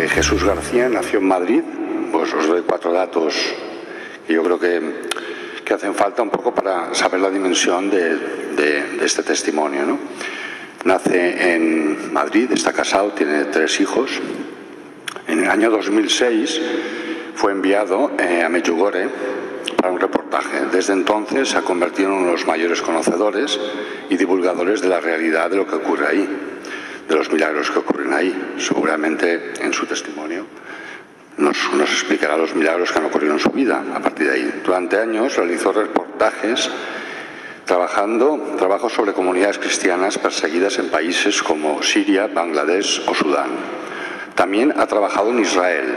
Jesús García nació en Madrid. Pues os doy 4 datos que yo creo que hacen falta un poco para saber la dimensión de este testimonio, ¿no? Nace en Madrid, está casado, tiene 3 hijos. En el año 2006 fue enviado a Medjugorje para un reportaje. Desde entonces se ha convertido en uno de los mayores conocedores y divulgadores de la realidad de lo que ocurre ahí, de los milagros que ocurren ahí. Seguramente en su testimonio nos explicará los milagros que han ocurrido en su vida a partir de ahí. Durante años realizó reportajes trabajos sobre comunidades cristianas perseguidas en países como Siria, Bangladesh o Sudán. También ha trabajado en Israel.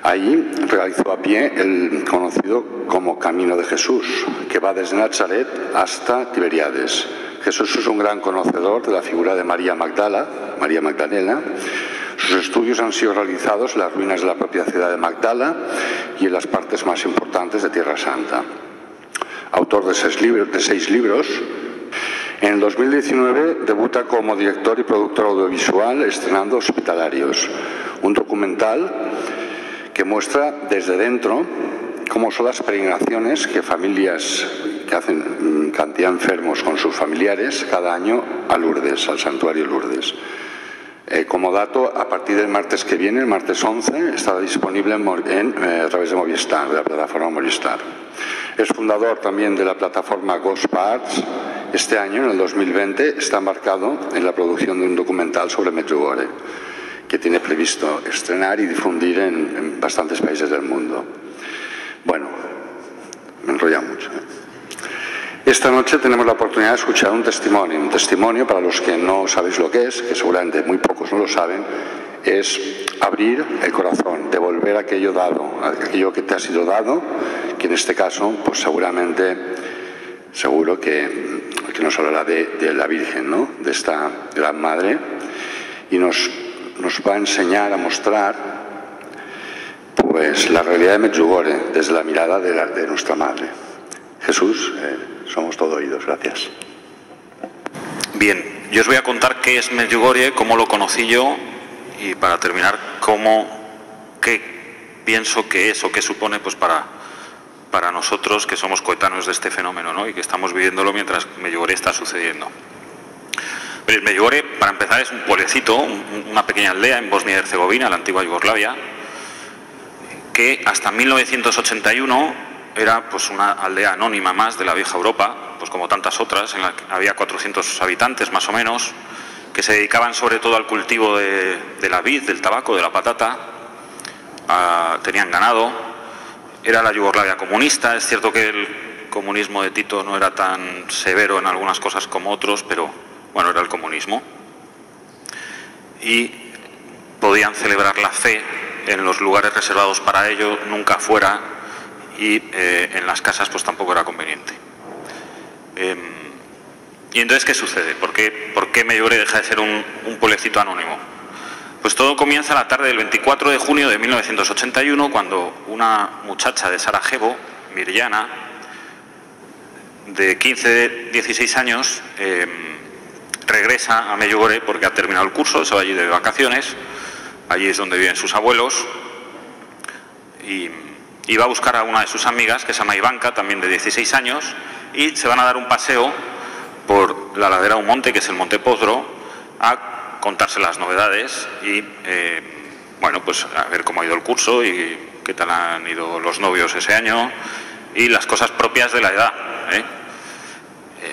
Allí realizó a pie el conocido como Camino de Jesús, que va desde Nazaret hasta Tiberíades. Jesús es un gran conocedor de la figura de María Magdalena. Sus estudios han sido realizados en las ruinas de la propia ciudad de Magdala y en las partes más importantes de Tierra Santa. Autor de 6 libros. En el 2019 debuta como director y productor audiovisual estrenando Hospitalarios, un documental que muestra desde dentro cómo son las peregrinaciones que familias que hacen cantidad de enfermos con sus familiares cada año a Lourdes, al santuario Lourdes. Como dato, a partir del martes que viene, el martes 11, estará disponible a través de Movistar, de la plataforma Movistar. Es fundador también de la plataforma Ghost Arts. Este año, en el 2020, está embarcado en la producción de un documental sobre Medjugorje, que tiene previsto estrenar y difundir en bastantes países del mundo. Bueno, me he enrollado mucho. Esta noche tenemos la oportunidad de escuchar un testimonio para los que no sabéis lo que es, que seguramente muy pocos no lo saben, es abrir el corazón, devolver aquello dado, aquello que te ha sido dado, que en este caso, pues seguro que nos hablará de la Virgen, ¿no? De esta gran madre, y nos va a enseñar, a mostrar, pues la realidad de Medjugorje desde la mirada de nuestra madre. Jesús, somos todo oídos. Gracias. Bien, yo os voy a contar qué es Medjugorje, cómo lo conocí yo y para terminar, qué pienso que es o qué supone pues para nosotros que somos coetáneos de este fenómeno, ¿no? Y que estamos viviéndolo mientras Medjugorje está sucediendo. Pero Medjugorje, para empezar, es un pueblecito, una pequeña aldea en Bosnia y Herzegovina, la antigua Yugoslavia, que hasta 1981 era pues una aldea anónima más de la vieja Europa, pues como tantas otras, en la que había 400 habitantes más o menos, que se dedicaban sobre todo al cultivo de la vid, del tabaco, de la patata, tenían ganado. Era la Yugoslavia comunista. Es cierto que el comunismo de Tito no era tan severo en algunas cosas como otros, pero bueno, era el comunismo. Y podían celebrar la fe en los lugares reservados para ello, nunca fuera, y en las casas pues tampoco era conveniente. Y entonces, ¿qué sucede? ¿Por qué Medjugorje deja de ser un pueblecito anónimo? Pues todo comienza la tarde del 24 de junio de 1981, cuando una muchacha de Sarajevo, Mirjana, de 15-16 años, regresa a Medjugorje porque ha terminado el curso, se va allí de vacaciones, allí es donde viven sus abuelos, y va a buscar a una de sus amigas, que se llama Ivanka, también de 16 años, y se van a dar un paseo por la ladera de un monte, que es el Monte Podro, a contarse las novedades y, bueno, pues a ver cómo ha ido el curso y qué tal han ido los novios ese año y las cosas propias de la edad,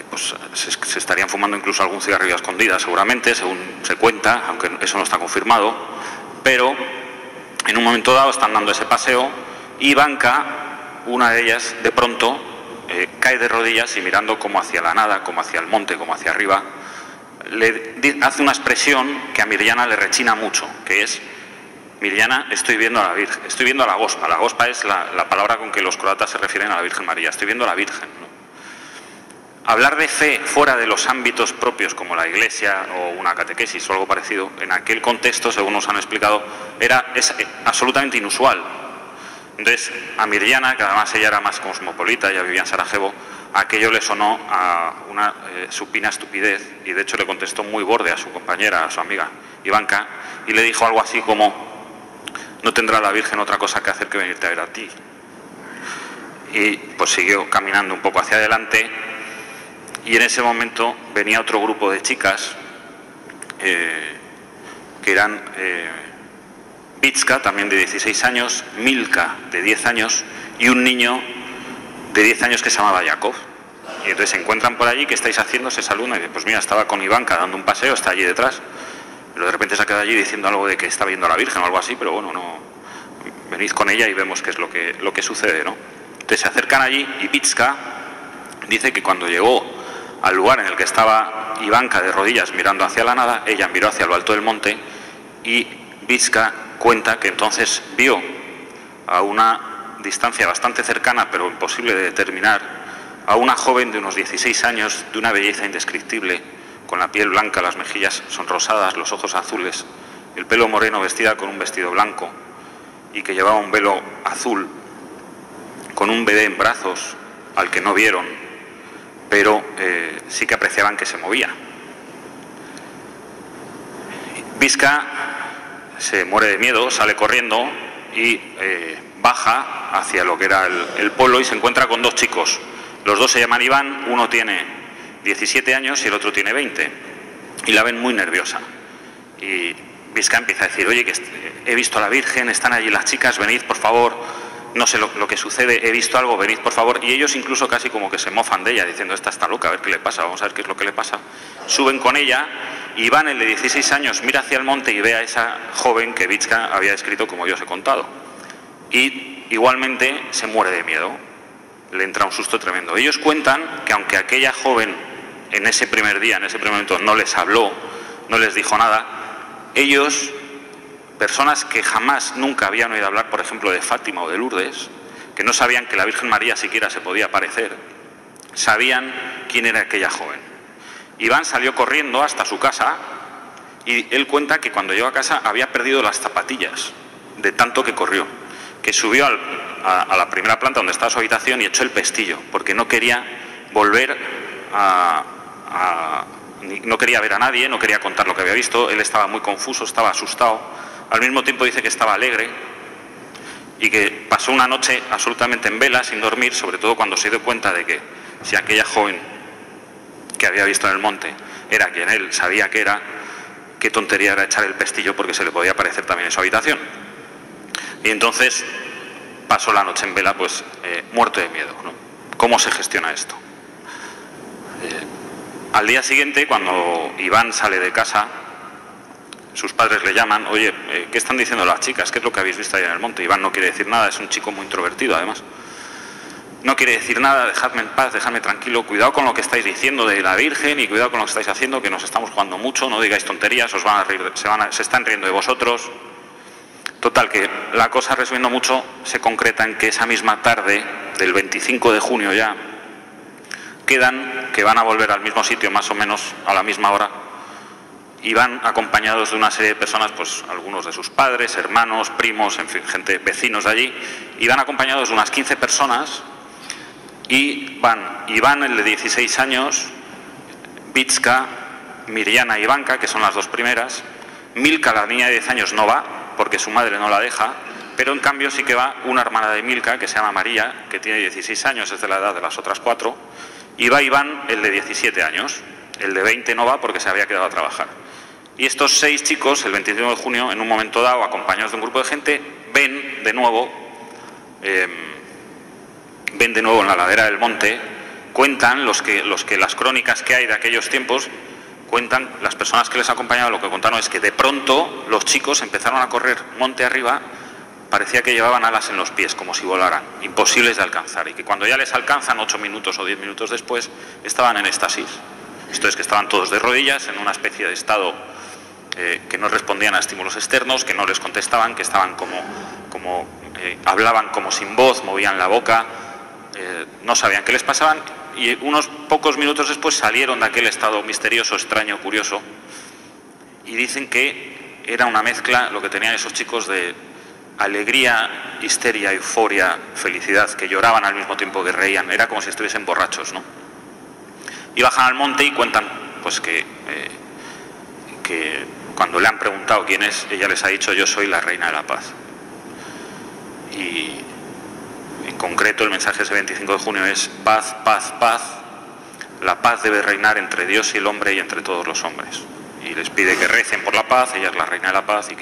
pues se estarían fumando incluso algún cigarrillo a escondidas, seguramente, según se cuenta, aunque eso no está confirmado, pero en un momento dado están dando ese paseo y Ivanka, una de ellas, de pronto cae de rodillas y mirando como hacia la nada, como hacia el monte, como hacia arriba, le hace una expresión que a Mirjana le rechina mucho, que es: Mirjana, estoy viendo a la Virgen, estoy viendo a la Gospa. La Gospa es la palabra con que los croatas se refieren a la Virgen María. Estoy viendo a la Virgen, ¿no? Hablar de fe fuera de los ámbitos propios como la iglesia o una catequesis o algo parecido, en aquel contexto, según nos han explicado, es absolutamente inusual. Entonces, a Mirjana, que además ella era más cosmopolita, ella vivía en Sarajevo, aquello le sonó a una supina estupidez y de hecho le contestó muy borde a su compañera, a su amiga Ivanka, y le dijo algo así como: no tendrá la Virgen otra cosa que hacer que venirte a ver a ti. Y pues siguió caminando un poco hacia adelante y en ese momento venía otro grupo de chicas que eran Vitska, también de 16 años, Milka, de 10 años, y un niño de 10 años que se llamaba Jakov. Y entonces se encuentran por allí: ¿qué estáis haciendo? Se saludan y dicen: pues mira, estaba con Ivanka dando un paseo, está allí detrás. Pero de repente se ha quedado allí diciendo algo de que está viendo a la Virgen o algo así, pero bueno, no, venid con ella y vemos qué es lo que sucede, ¿no? Entonces se acercan allí y Vitska dice que cuando llegó al lugar en el que estaba Ivanka de rodillas mirando hacia la nada, ella miró hacia lo alto del monte y Vitska cuenta que entonces vio a una distancia bastante cercana, pero imposible de determinar, a una joven de unos 16 años, de una belleza indescriptible, con la piel blanca, las mejillas sonrosadas, los ojos azules, el pelo moreno, vestida con un vestido blanco y que llevaba un velo azul, con un bebé en brazos al que no vieron, pero sí que apreciaban que se movía. Vitska se muere de miedo, sale corriendo y baja hacia lo que era el pueblo y se encuentra con dos chicos. Los dos se llaman Iván, uno tiene 17 años y el otro tiene 20. Y la ven muy nerviosa. Y Vitska empieza a decir: oye, que he visto a la Virgen, están allí las chicas, venid por favor, no sé lo que sucede, he visto algo, venid por favor. Y ellos incluso casi como que se mofan de ella, diciendo: esta está loca, a ver qué le pasa, vamos a ver qué es lo que le pasa. Suben con ella y Iván, el de 16 años, mira hacia el monte y ve a esa joven que Vitska había descrito como yo os he contado. Y igualmente se muere de miedo, le entra un susto tremendo. Ellos cuentan que aunque aquella joven en ese primer día, en ese primer momento, no les habló, no les dijo nada, ellos, personas que jamás, nunca habían oído hablar, por ejemplo, de Fátima o de Lourdes, que no sabían que la Virgen María siquiera se podía aparecer, sabían quién era aquella joven. Iván salió corriendo hasta su casa y él cuenta que cuando llegó a casa había perdido las zapatillas de tanto que corrió, que subió a la primera planta donde estaba su habitación y echó el pestillo, porque no quería volver no quería ver a nadie, no quería contar lo que había visto. Él estaba muy confuso, estaba asustado. Al mismo tiempo dice que estaba alegre y que pasó una noche absolutamente en vela, sin dormir, sobre todo cuando se dio cuenta de que si aquella joven que había visto en el monte era quien él sabía que era, qué tontería era echar el pestillo porque se le podía aparecer también en su habitación. Y entonces pasó la noche en vela, pues muerto de miedo, ¿no? ¿Cómo se gestiona esto? Al día siguiente, cuando Iván sale de casa, sus padres le llaman: oye, ¿qué están diciendo las chicas? ¿Qué es lo que habéis visto ahí en el monte? Iván no quiere decir nada, es un chico muy introvertido además. No quiere decir nada, dejadme en paz, dejadme tranquilo, cuidado con lo que estáis diciendo de la Virgen y cuidado con lo que estáis haciendo, que nos estamos jugando mucho, no digáis tonterías, os van a reír, se están riendo de vosotros. Total, que la cosa, resumiendo mucho, se concreta en que esa misma tarde, del 25 de junio ya, quedan que van a volver al mismo sitio más o menos a la misma hora y van acompañados de una serie de personas, pues algunos de sus padres, hermanos, primos, en fin, gente, vecinos de allí, y van acompañados de unas 15 personas y van Iván, el de 16 años, Vitska, Mirjana y Ivanka, que son las dos primeras. Milka, la niña de 10 años, no va porque su madre no la deja, pero en cambio sí que va una hermana de Milka que se llama María, que tiene 16 años, es de la edad de las otras 4, y va Iván, el de 17 años. El de 20 no va porque se había quedado a trabajar. Y estos 6 chicos, el 25 de junio, en un momento dado, acompañados de un grupo de gente, ven de nuevo en la ladera del monte. Cuentan las crónicas que hay de aquellos tiempos, cuentan las personas que les acompañaban, lo que contaron es que de pronto los chicos empezaron a correr monte arriba parecía que llevaban alas en los pies, como si volaran, imposibles de alcanzar, y que cuando ya les alcanzan 8 minutos o 10 minutos después, estaban en éxtasis. Esto es, que estaban todos de rodillas, en una especie de estado que no respondían a estímulos externos, que no les contestaban, que estaban hablaban como sin voz, movían la boca, no sabían qué les pasaban, y unos pocos minutos después salieron de aquel estado misterioso, extraño, curioso, y dicen que era una mezcla, lo que tenían esos chicos, de alegría, histeria, euforia, felicidad, que lloraban al mismo tiempo que reían. Era como si estuviesen borrachos, ¿no? Y bajan al monte y cuentan pues que cuando le han preguntado quién es, ella les ha dicho: yo soy la reina de la paz. Y en concreto el mensaje ese 25 de junio es: paz, paz, paz. La paz debe reinar entre Dios y el hombre y entre todos los hombres. Y les pide que recen por la paz. Ella es la reina de la paz, y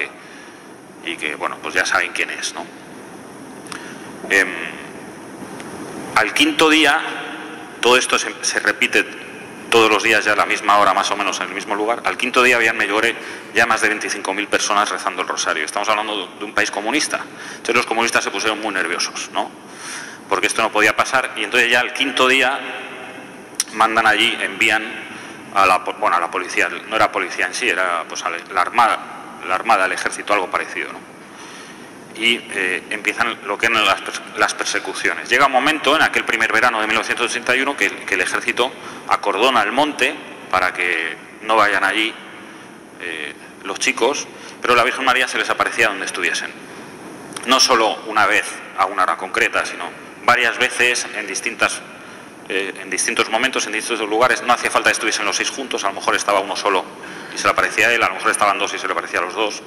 que bueno, pues ya saben quién es, ¿no? Al quinto día, todo esto se repite todos los días, ya a la misma hora más o menos, en el mismo lugar. Al quinto día había en Medjugorje ya más de 25.000 personas rezando el rosario. Estamos hablando de un país comunista. Entonces los comunistas se pusieron muy nerviosos, ¿no? Porque esto no podía pasar, y entonces ya al quinto día mandan allí, envían a la policía. No era policía en sí, era pues la armada, el ejército, algo parecido, ¿no? Y empiezan lo que eran las persecuciones. Llega un momento, en aquel primer verano de 1981, que el ejército acordona el monte para que no vayan allí los chicos, pero la Virgen María se les aparecía donde estuviesen. No solo una vez a una hora concreta, sino varias veces en distintos momentos, en distintos lugares. No hacía falta que estuviesen los 6 juntos, a lo mejor estaba uno solo y se le aparecía a él, a lo mejor estaban 2 y se le aparecía a los 2.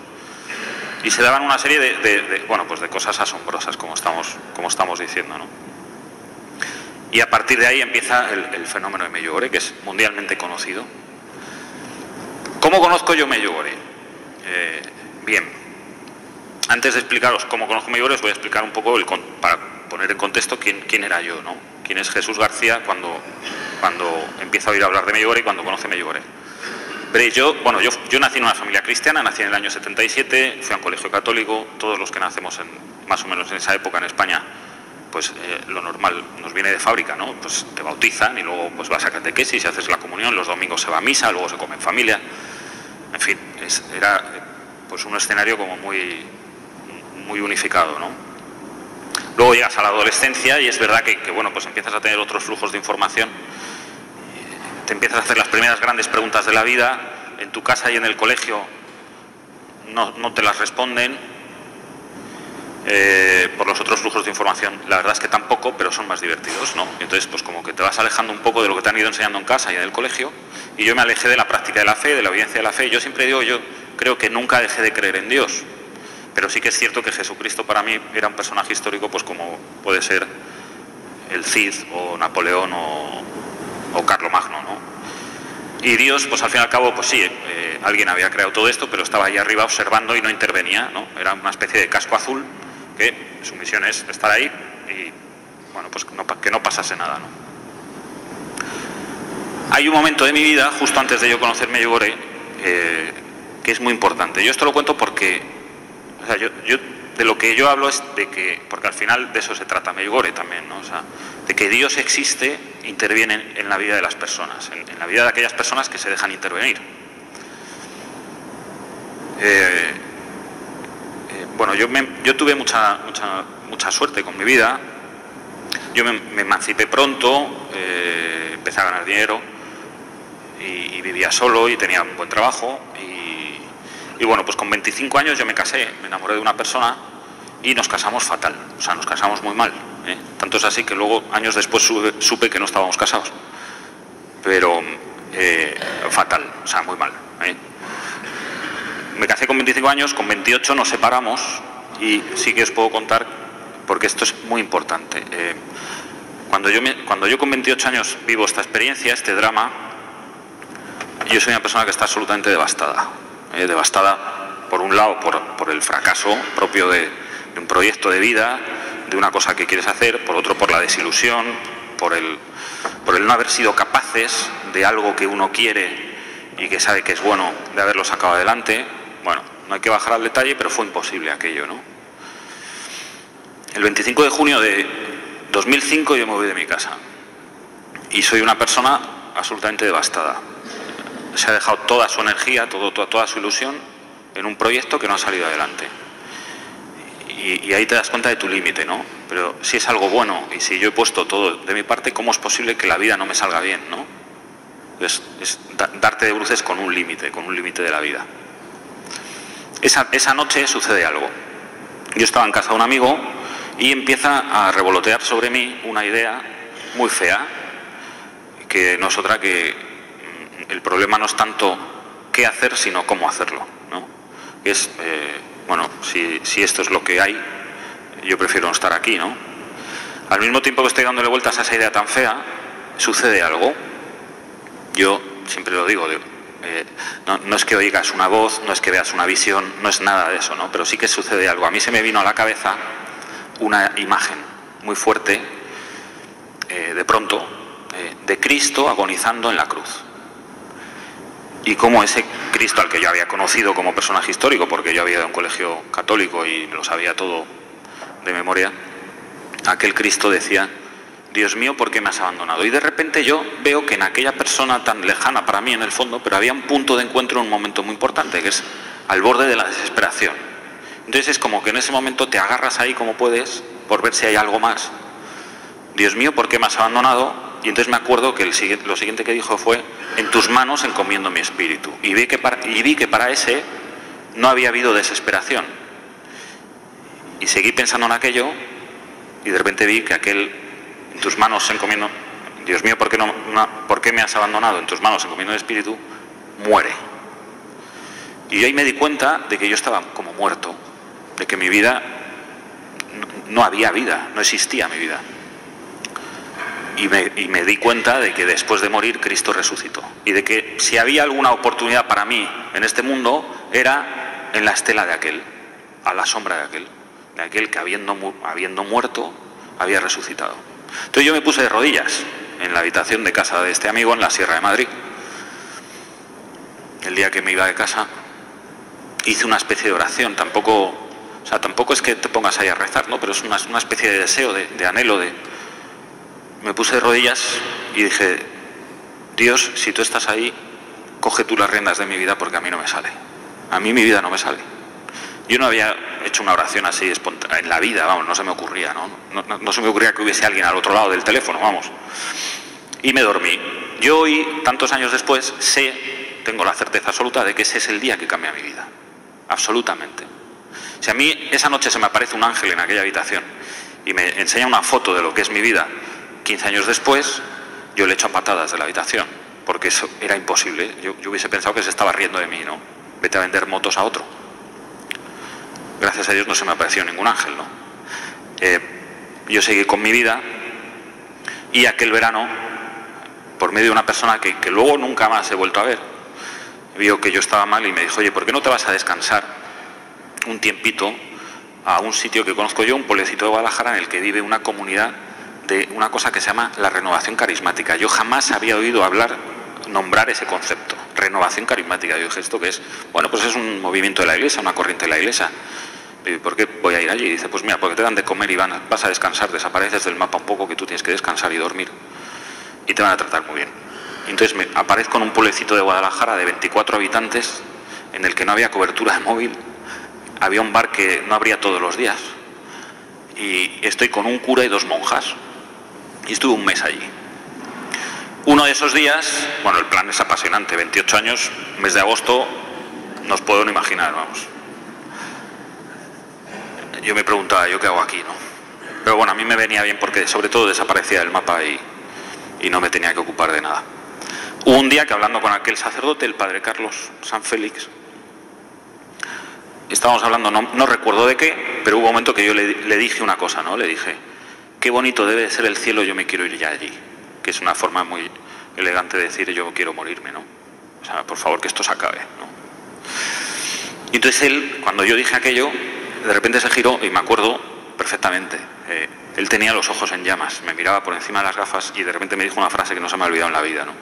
Y se daban una serie de cosas asombrosas, como estamos diciendo, ¿no? Y a partir de ahí empieza el fenómeno de Medjugorje, que es mundialmente conocido. ¿Cómo conozco yo Medjugorje? Bien, antes de explicaros cómo conozco Medjugorje, os voy a explicar un poco, para poner en contexto, quién era yo, ¿no? Quién es Jesús García cuando empieza a oír hablar de Medjugorje y cuando conoce Medjugorje. Yo nací en una familia cristiana, nací en el año 77, fui a un colegio católico. Todos los que nacemos más o menos en esa época en España, pues lo normal nos viene de fábrica, ¿no? Pues te bautizan y luego pues vas a catequesis y haces la comunión, los domingos se va a misa, luego se come en familia. En fin, era pues un escenario como muy unificado, ¿no? Luego llegas a la adolescencia y es verdad que pues empiezas a tener otros flujos de información. Te empiezas a hacer las primeras grandes preguntas de la vida. En tu casa y en el colegio no te las responden. Por los otros flujos de información, la verdad es que tampoco, pero son más divertidos, ¿no? Entonces, pues como que te vas alejando un poco de lo que te han ido enseñando en casa y en el colegio. Y yo me alejé de la práctica de la fe, de la evidencia de la fe. Yo siempre digo, yo creo que nunca dejé de creer en Dios. Pero sí que es cierto que Jesucristo para mí era un personaje histórico, pues como puede ser el Cid o Napoleón o Carlomagno, ¿no? Y Dios, pues al fin y al cabo, pues sí, alguien había creado todo esto, pero estaba ahí arriba observando y no intervenía, ¿no? Era una especie de casco azul, que su misión es estar ahí y, bueno, pues que no pasase nada, ¿no? Hay un momento de mi vida, justo antes de yo conocer Medjugorje, que es muy importante. Yo esto lo cuento porque, o sea, yo de lo que yo hablo es de que, porque al final de eso se trata Medjugorje también, ¿no? O sea, de que Dios existe, interviene en la vida de las personas, en la vida de aquellas personas que se dejan intervenir. Yo tuve mucha suerte con mi vida. Yo me emancipé pronto, empecé a ganar dinero y vivía solo y tenía un buen trabajo. Y bueno, pues con 25 años yo me casé, me enamoré de una persona y nos casamos fatal, o sea, nos casamos muy mal, ¿eh? Tanto es así que luego, años después, supe que no estábamos casados, pero fatal, o sea, muy mal, ¿eh? Me casé con 25 años, con 28 nos separamos y sí que os puedo contar, porque esto es muy importante. Cuando yo con 28 años vivo esta experiencia, este drama, yo soy una persona que está absolutamente devastada. Devastada, por un lado, por el fracaso propio de un proyecto de vida, de una cosa que quieres hacer, por otro, por la desilusión, por el no haber sido capaces de algo que uno quiere y que sabe que es bueno, de haberlo sacado adelante. Bueno, no hay que bajar al detalle, pero fue imposible aquello, ¿no? El 25 de junio de 2005 yo me voy de mi casa y soy una persona absolutamente devastada. Se ha dejado toda su energía, toda su ilusión en un proyecto que no ha salido adelante. Y ahí te das cuenta de tu límite, ¿no? Pero si es algo bueno y si yo he puesto todo de mi parte, ¿cómo es posible que la vida no me salga bien, ¿no? Es darte de bruces con un límite de la vida. Esa noche sucede algo. Yo estaba en casa de un amigo y empieza a revolotear sobre mí una idea muy fea, que no es otra que el problema no es tanto qué hacer, sino cómo hacerlo, ¿no? Es, bueno, si esto es lo que hay, yo prefiero no estar aquí, ¿no? Al mismo tiempo que estoy dándole vueltas a esa idea tan fea, sucede algo. Yo siempre lo digo, no es que oigas una voz, no es que veas una visión, no es nada de eso, ¿no? Pero sí que sucede algo. A mí se me vino a la cabeza una imagen muy fuerte, de pronto, de Cristo agonizando en la cruz. Y cómo ese Cristo, al que yo había conocido como personaje histórico, porque yo había ido a un colegio católico y lo sabía todo de memoria, aquel Cristo decía: Dios mío, ¿por qué me has abandonado? Y de repente yo veo que en aquella persona tan lejana para mí en el fondo, pero había un punto de encuentro en un momento muy importante, que es al borde de la desesperación. Entonces es como que en ese momento te agarras ahí como puedes por ver si hay algo más. Dios mío, ¿por qué me has abandonado? Y entonces me acuerdo que lo siguiente que dijo fue: en tus manos encomiendo mi espíritu. Y vi que para ese no había habido desesperación. Y seguí pensando en aquello y de repente vi que aquel: en tus manos encomiendo, Dios mío, ¿por qué me has abandonado? En tus manos encomiendo mi espíritu, muere. Y ahí me di cuenta de que yo estaba como muerto, de que mi vida, no había vida, no existía mi vida. Y me di cuenta de que después de morir Cristo resucitó. Y de que si había alguna oportunidad para mí en este mundo, era en la estela de aquel, a la sombra de aquel que habiendo muerto, había resucitado. Entonces yo me puse de rodillas en la habitación de casa de este amigo en la Sierra de Madrid. El día que me iba de casa, hice una especie de oración. Tampoco es que te pongas ahí a rezar, ¿no? Pero es una especie de deseo, de anhelo, Me puse de rodillas y dije: Dios, si tú estás ahí, coge tú las riendas de mi vida, porque a mí no me sale. A mí mi vida no me sale. Yo no había hecho una oración así espontánea en la vida, vamos, no se me ocurría, ¿no? No se me ocurría que hubiese alguien al otro lado del teléfono, vamos. Y me dormí. Yo hoy, tantos años después, tengo la certeza absoluta de que ese es el día que cambia mi vida. Absolutamente. Si a mí esa noche se me aparece un ángel en aquella habitación y me enseña una foto de lo que es mi vida, 15 años después, yo le echo a patadas de la habitación, porque eso era imposible. Yo hubiese pensado que se estaba riendo de mí, ¿no? Vete a vender motos a otro. Gracias a Dios no se me apareció ningún ángel, ¿no? Yo seguí con mi vida y aquel verano, por medio de una persona que luego nunca más he vuelto a ver, vio que yo estaba mal y me dijo: oye, ¿por qué no te vas a descansar un tiempito a un sitio que conozco yo, un pueblecito de Guadalajara, en el que vive una comunidad de una cosa que se llama la renovación carismática? Yo jamás había oído nombrar ese concepto, renovación carismática. Yo dije: ¿esto qué es? Bueno, pues es un movimiento de la iglesia, una corriente de la iglesia. ¿Y por qué voy a ir allí? Y dice: pues mira, porque te dan de comer y vas a descansar, desapareces del mapa un poco, que tú tienes que descansar y dormir, y te van a tratar muy bien. Y entonces me aparezco en un pueblecito de Guadalajara de 24 habitantes, en el que no había cobertura de móvil, había un bar que no abría todos los días, y estoy con un cura y 2 monjas, y estuve un mes allí. Uno de esos días, bueno, el plan es apasionante, 28 años, mes de agosto, no os puedo ni imaginar, vamos. Yo me preguntaba: ¿yo qué hago aquí, no? Pero bueno, a mí me venía bien porque sobre todo desaparecía del mapa y no me tenía que ocupar de nada. Hubo un día que, hablando con aquel sacerdote, el padre Carlos San Félix, estábamos hablando, no recuerdo de qué, pero hubo un momento que yo le dije una cosa, ¿no? Le dije: qué bonito debe de ser el cielo, yo me quiero ir ya allí. Que es una forma muy elegante de decir: yo quiero morirme, ¿no? O sea, por favor, que esto se acabe, ¿no? Y entonces él, cuando yo dije aquello, de repente se giró y me acuerdo perfectamente. Él tenía los ojos en llamas, me miraba por encima de las gafas y de repente me dijo una frase que no se me ha olvidado en la vida, ¿no?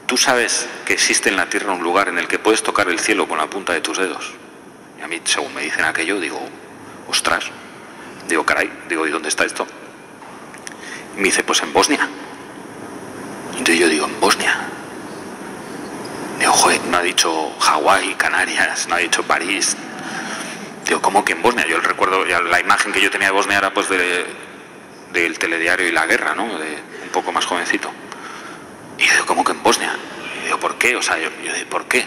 Tú sabes que existe en la tierra un lugar en el que puedes tocar el cielo con la punta de tus dedos. Y a mí, según me dicen aquello, digo: ostras, Digo, caray, digo, ¿y dónde está esto? Y me dice, pues en Bosnia. Entonces yo digo, ¿en Bosnia? Digo, joder, no ha dicho Hawái, Canarias, no ha dicho París. Digo, ¿cómo que en Bosnia? Yo recuerdo, la imagen que yo tenía de Bosnia era pues del telediario y la guerra, ¿no? Un poco más jovencito. Y yo digo, ¿cómo que en Bosnia? Y digo, ¿por qué? O sea, yo digo, ¿por qué?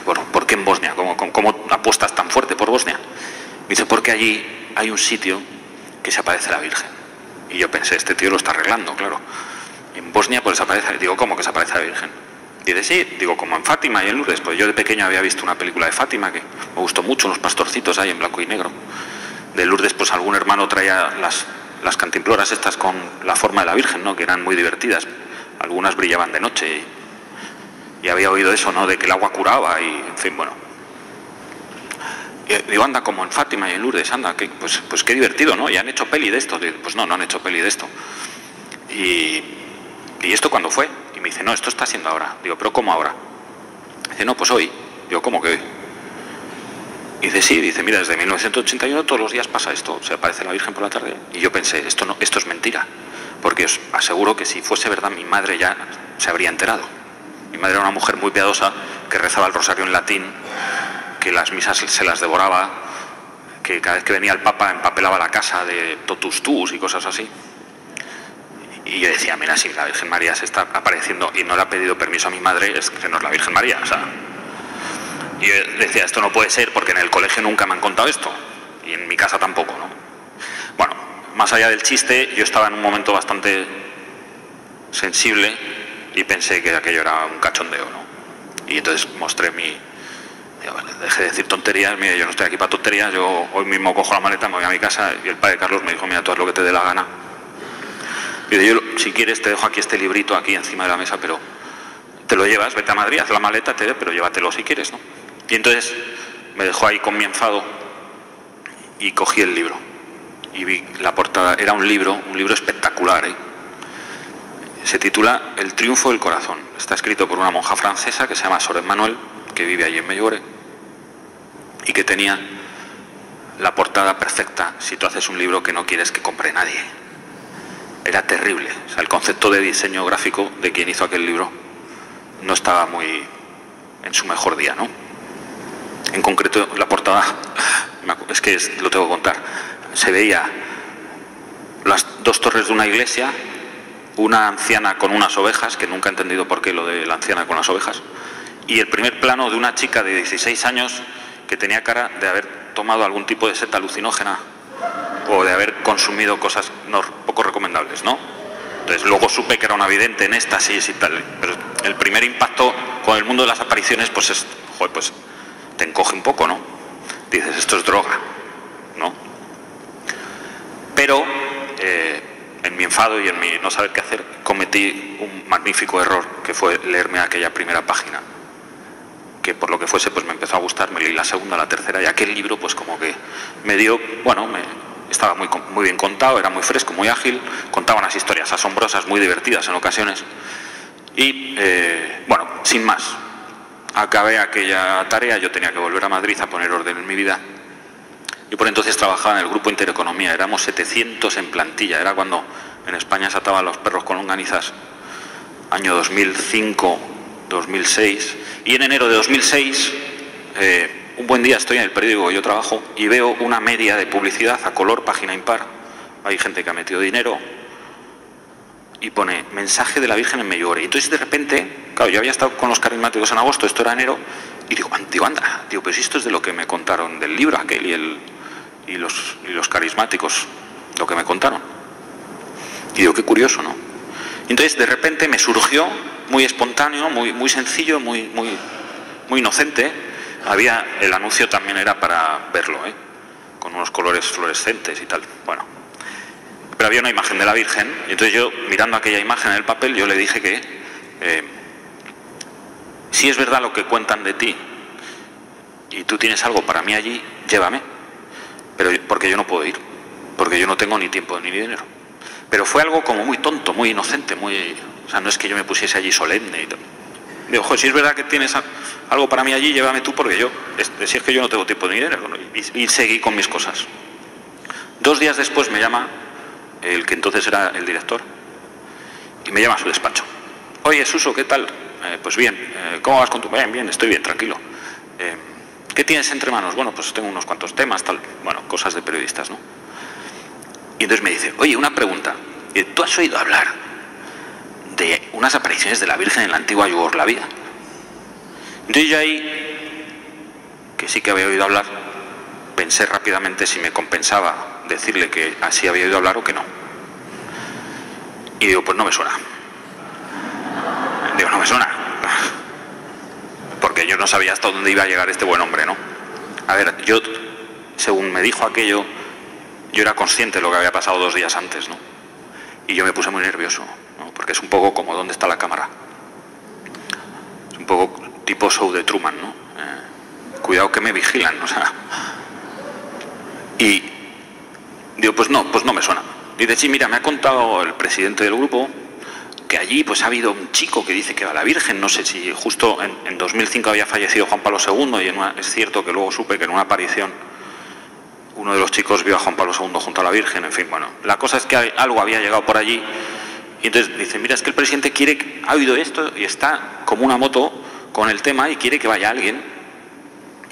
¿Por qué en Bosnia? ¿Cómo apuestas tan fuerte por Bosnia? Me dice, porque allí hay un sitio que se aparece la Virgen. Y yo pensé, este tío lo está arreglando, claro. En Bosnia pues aparece, digo, ¿cómo que se aparece la Virgen? Dice, sí, digo, como en Fátima y en Lourdes. Pues yo de pequeño había visto una película de Fátima que me gustó mucho, unos pastorcitos ahí en blanco y negro. De Lourdes pues algún hermano traía las cantimploras estas con la forma de la Virgen, ¿no? Que eran muy divertidas. Algunas brillaban de noche y había oído eso, ¿no? De que el agua curaba y, en fin, bueno. Y digo, anda, como en Fátima y en Lourdes, anda, pues qué divertido, ¿no? ¿Y han hecho peli de esto? Digo, pues no han hecho peli de esto. ¿Y esto cuándo fue? Y me dice, no, esto está siendo ahora. Digo, ¿pero cómo ahora? Dice, no, pues hoy. Digo, ¿cómo que hoy? Y dice, sí, dice, mira, desde 1981 todos los días pasa esto, se aparece la Virgen por la tarde. Y yo pensé, esto es mentira, porque os aseguro que si fuese verdad mi madre ya se habría enterado. Mi madre era una mujer muy piadosa, que rezaba el rosario en latín, que las misas se las devoraba, que cada vez que venía el Papa empapelaba la casa de totus tus y cosas así. Y yo decía, mira, si la Virgen María se está apareciendo y no le ha pedido permiso a mi madre, es que no es la Virgen María, o sea. Y yo decía, esto no puede ser porque en el colegio nunca me han contado esto, y en mi casa tampoco, ¿no? Bueno, más allá del chiste, yo estaba en un momento bastante sensible y pensé que aquello era un cachondeo, ¿no? Y entonces mostré digo, vale, dejé de decir tonterías, mira, yo no estoy aquí para tonterías, yo hoy mismo cojo la maleta, me voy a mi casa, y el padre Carlos me dijo, mira, tú haz lo que te dé la gana. Y yo, si quieres, te dejo aquí este librito aquí encima de la mesa, pero te lo llevas, vete a Madrid, haz la maleta, pero llévatelo si quieres, ¿no? Y entonces me dejó ahí con mi enfado y cogí el libro. Y vi la portada, era un libro espectacular, ¿eh? Se titula El triunfo del corazón. Está escrito por una monja francesa que se llama Sor Emmanuel, que vive allí en Medjugorje, y que tenía la portada perfecta si tú haces un libro que no quieres que compre nadie. Era terrible. O sea, el concepto de diseño gráfico de quien hizo aquel libro no estaba muy en su mejor día, ¿no? En concreto, la portada, es que lo tengo que contar, se veía las dos torres de una iglesia, una anciana con unas ovejas, que nunca he entendido por qué lo de la anciana con las ovejas, y el primer plano de una chica de 16 años que tenía cara de haber tomado algún tipo de seta alucinógena o de haber consumido cosas poco recomendables, ¿no? Entonces luego supe que era una vidente en éxtasis y tal, pero el primer impacto con el mundo de las apariciones pues pues te encoge un poco, ¿no? Dices, esto es droga, ¿no? Pero en mi enfado y en mi no saber qué hacer cometí un magnífico error, que fue leerme aquella primera página, que por lo que fuese pues me empezó a gustar, me leí la segunda, la tercera, y aquel libro pues como que me dio, bueno, estaba muy bien contado, era muy fresco, muy ágil, contaba unas historias asombrosas, muy divertidas en ocasiones, y bueno, sin más, acabé aquella tarea, yo tenía que volver a Madrid a poner orden en mi vida, y por entonces trabajaba en el grupo Intereconomía, éramos 700 en plantilla, era cuando en España se ataban los perros con longanizas, año 2005, 2006, y en enero de 2006, un buen día estoy en el periódico que yo trabajo y veo una media de publicidad a color, página impar, hay gente que ha metido dinero, y pone mensaje de la Virgen en Medjugorje. Y entonces de repente, claro, yo había estado con los carismáticos en agosto, esto era enero, y digo, anda, pero si esto es de lo que me contaron del libro aquel y los carismáticos, lo que me contaron. Y digo, qué curioso, ¿no? Y entonces de repente me surgió, muy espontáneo, muy sencillo, muy inocente, el anuncio también era para verlo, con unos colores fluorescentes y tal, bueno. Pero había una imagen de la Virgen, y entonces yo, mirando aquella imagen en el papel, yo le dije que si es verdad lo que cuentan de ti y tú tienes algo para mí allí, llévame, pero porque yo no puedo ir, porque yo no tengo ni tiempo ni dinero. Pero fue algo como muy tonto, muy inocente, o sea, no es que yo me pusiese allí solemne y tal. Digo, joder, si es verdad que tienes algo para mí allí, llévame tú, porque si es que yo no tengo tiempo ni dinero, ¿no? Y seguí con mis cosas. 2 días después me llama el que entonces era el director y me llama a su despacho. Oye, Suso, ¿qué tal? Pues bien. ¿Cómo vas con tu...? Bien, estoy bien, tranquilo. ¿Qué tienes entre manos? Bueno, pues tengo unos cuantos temas, tal. Bueno, cosas de periodistas, ¿no? Y entonces me dice, oye, una pregunta. ¿Tú has oído hablar de unas apariciones de la Virgen en la antigua Yugoslavia? Entonces yo ahí, que sí que había oído hablar, pensé rápidamente si me compensaba decirle que así había oído hablar o que no. Y digo, pues no me suena. Digo, no me suena. Porque yo no sabía hasta dónde iba a llegar este buen hombre, ¿no? A ver, yo, según me dijo aquello, yo era consciente de lo que había pasado 2 días antes, ¿no? Y yo me puse muy nervioso, ¿no? Porque es un poco como ¿dónde está la cámara? Es un poco tipo show de Truman, ¿no? Cuidado que me vigilan, o sea. Y digo, pues no me suena. Y dice, sí, mira, me ha contado el presidente del grupo que allí pues ha habido un chico que dice que va a la Virgen, no sé si justo en 2005 había fallecido Juan Pablo II y es cierto que luego supe que en una aparición uno de los chicos vio a Juan Pablo II junto a la Virgen, en fin, bueno, la cosa es que algo había llegado por allí y entonces dice, mira, es que el presidente ha oído esto y está como una moto con el tema y quiere que vaya alguien.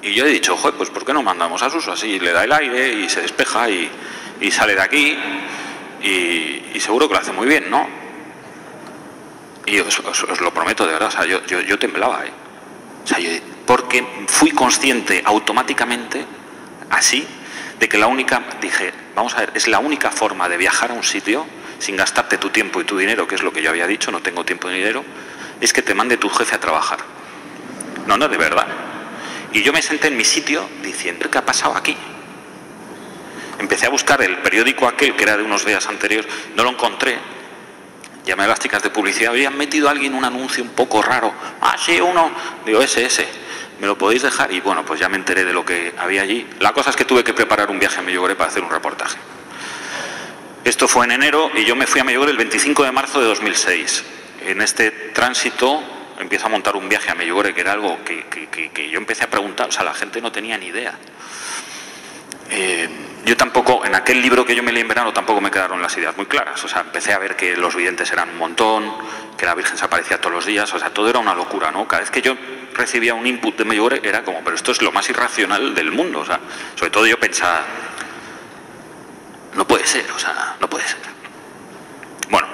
Y yo he dicho, joder, pues ¿por qué no mandamos a Suso? Así le da el aire y se despeja y sale de aquí y seguro que lo hace muy bien, ¿no? Y os lo prometo, de verdad, o sea, yo temblaba, ¿eh? O sea, porque fui consciente automáticamente, así, de que dije, vamos a ver, es la única forma de viajar a un sitio sin gastarte tu tiempo y tu dinero, que es lo que yo había dicho, no tengo tiempo ni dinero, es que te mande tu jefe a trabajar. No, de verdad. Y yo me senté en mi sitio diciendo, ¿qué ha pasado aquí? Empecé a buscar el periódico aquel, que era de unos días anteriores, no lo encontré. Llamé a las chicas de publicidad, habían metido a alguien un anuncio un poco raro. Ah, sí, uno. Digo, ese. ¿Me lo podéis dejar? Y bueno, pues ya me enteré de lo que había allí. La cosa es que tuve que preparar un viaje a Medjugorje para hacer un reportaje. Esto fue en enero y yo me fui a Medjugorje el 25 de marzo de 2006. En este tránsito empiezo a montar un viaje a Medjugorje, que era algo que yo empecé a preguntar, o sea, la gente no tenía ni idea. Yo tampoco, en aquel libro que yo me leí en verano, tampoco me quedaron las ideas muy claras. O sea, empecé a ver que los videntes eran un montón, que la Virgen se aparecía todos los días, o sea, todo era una locura, ¿no? Cada vez que yo recibía un input de Medjugorje era como, pero esto es lo más irracional del mundo, o sea, sobre todo yo pensaba, no puede ser, o sea, no puede ser. Bueno,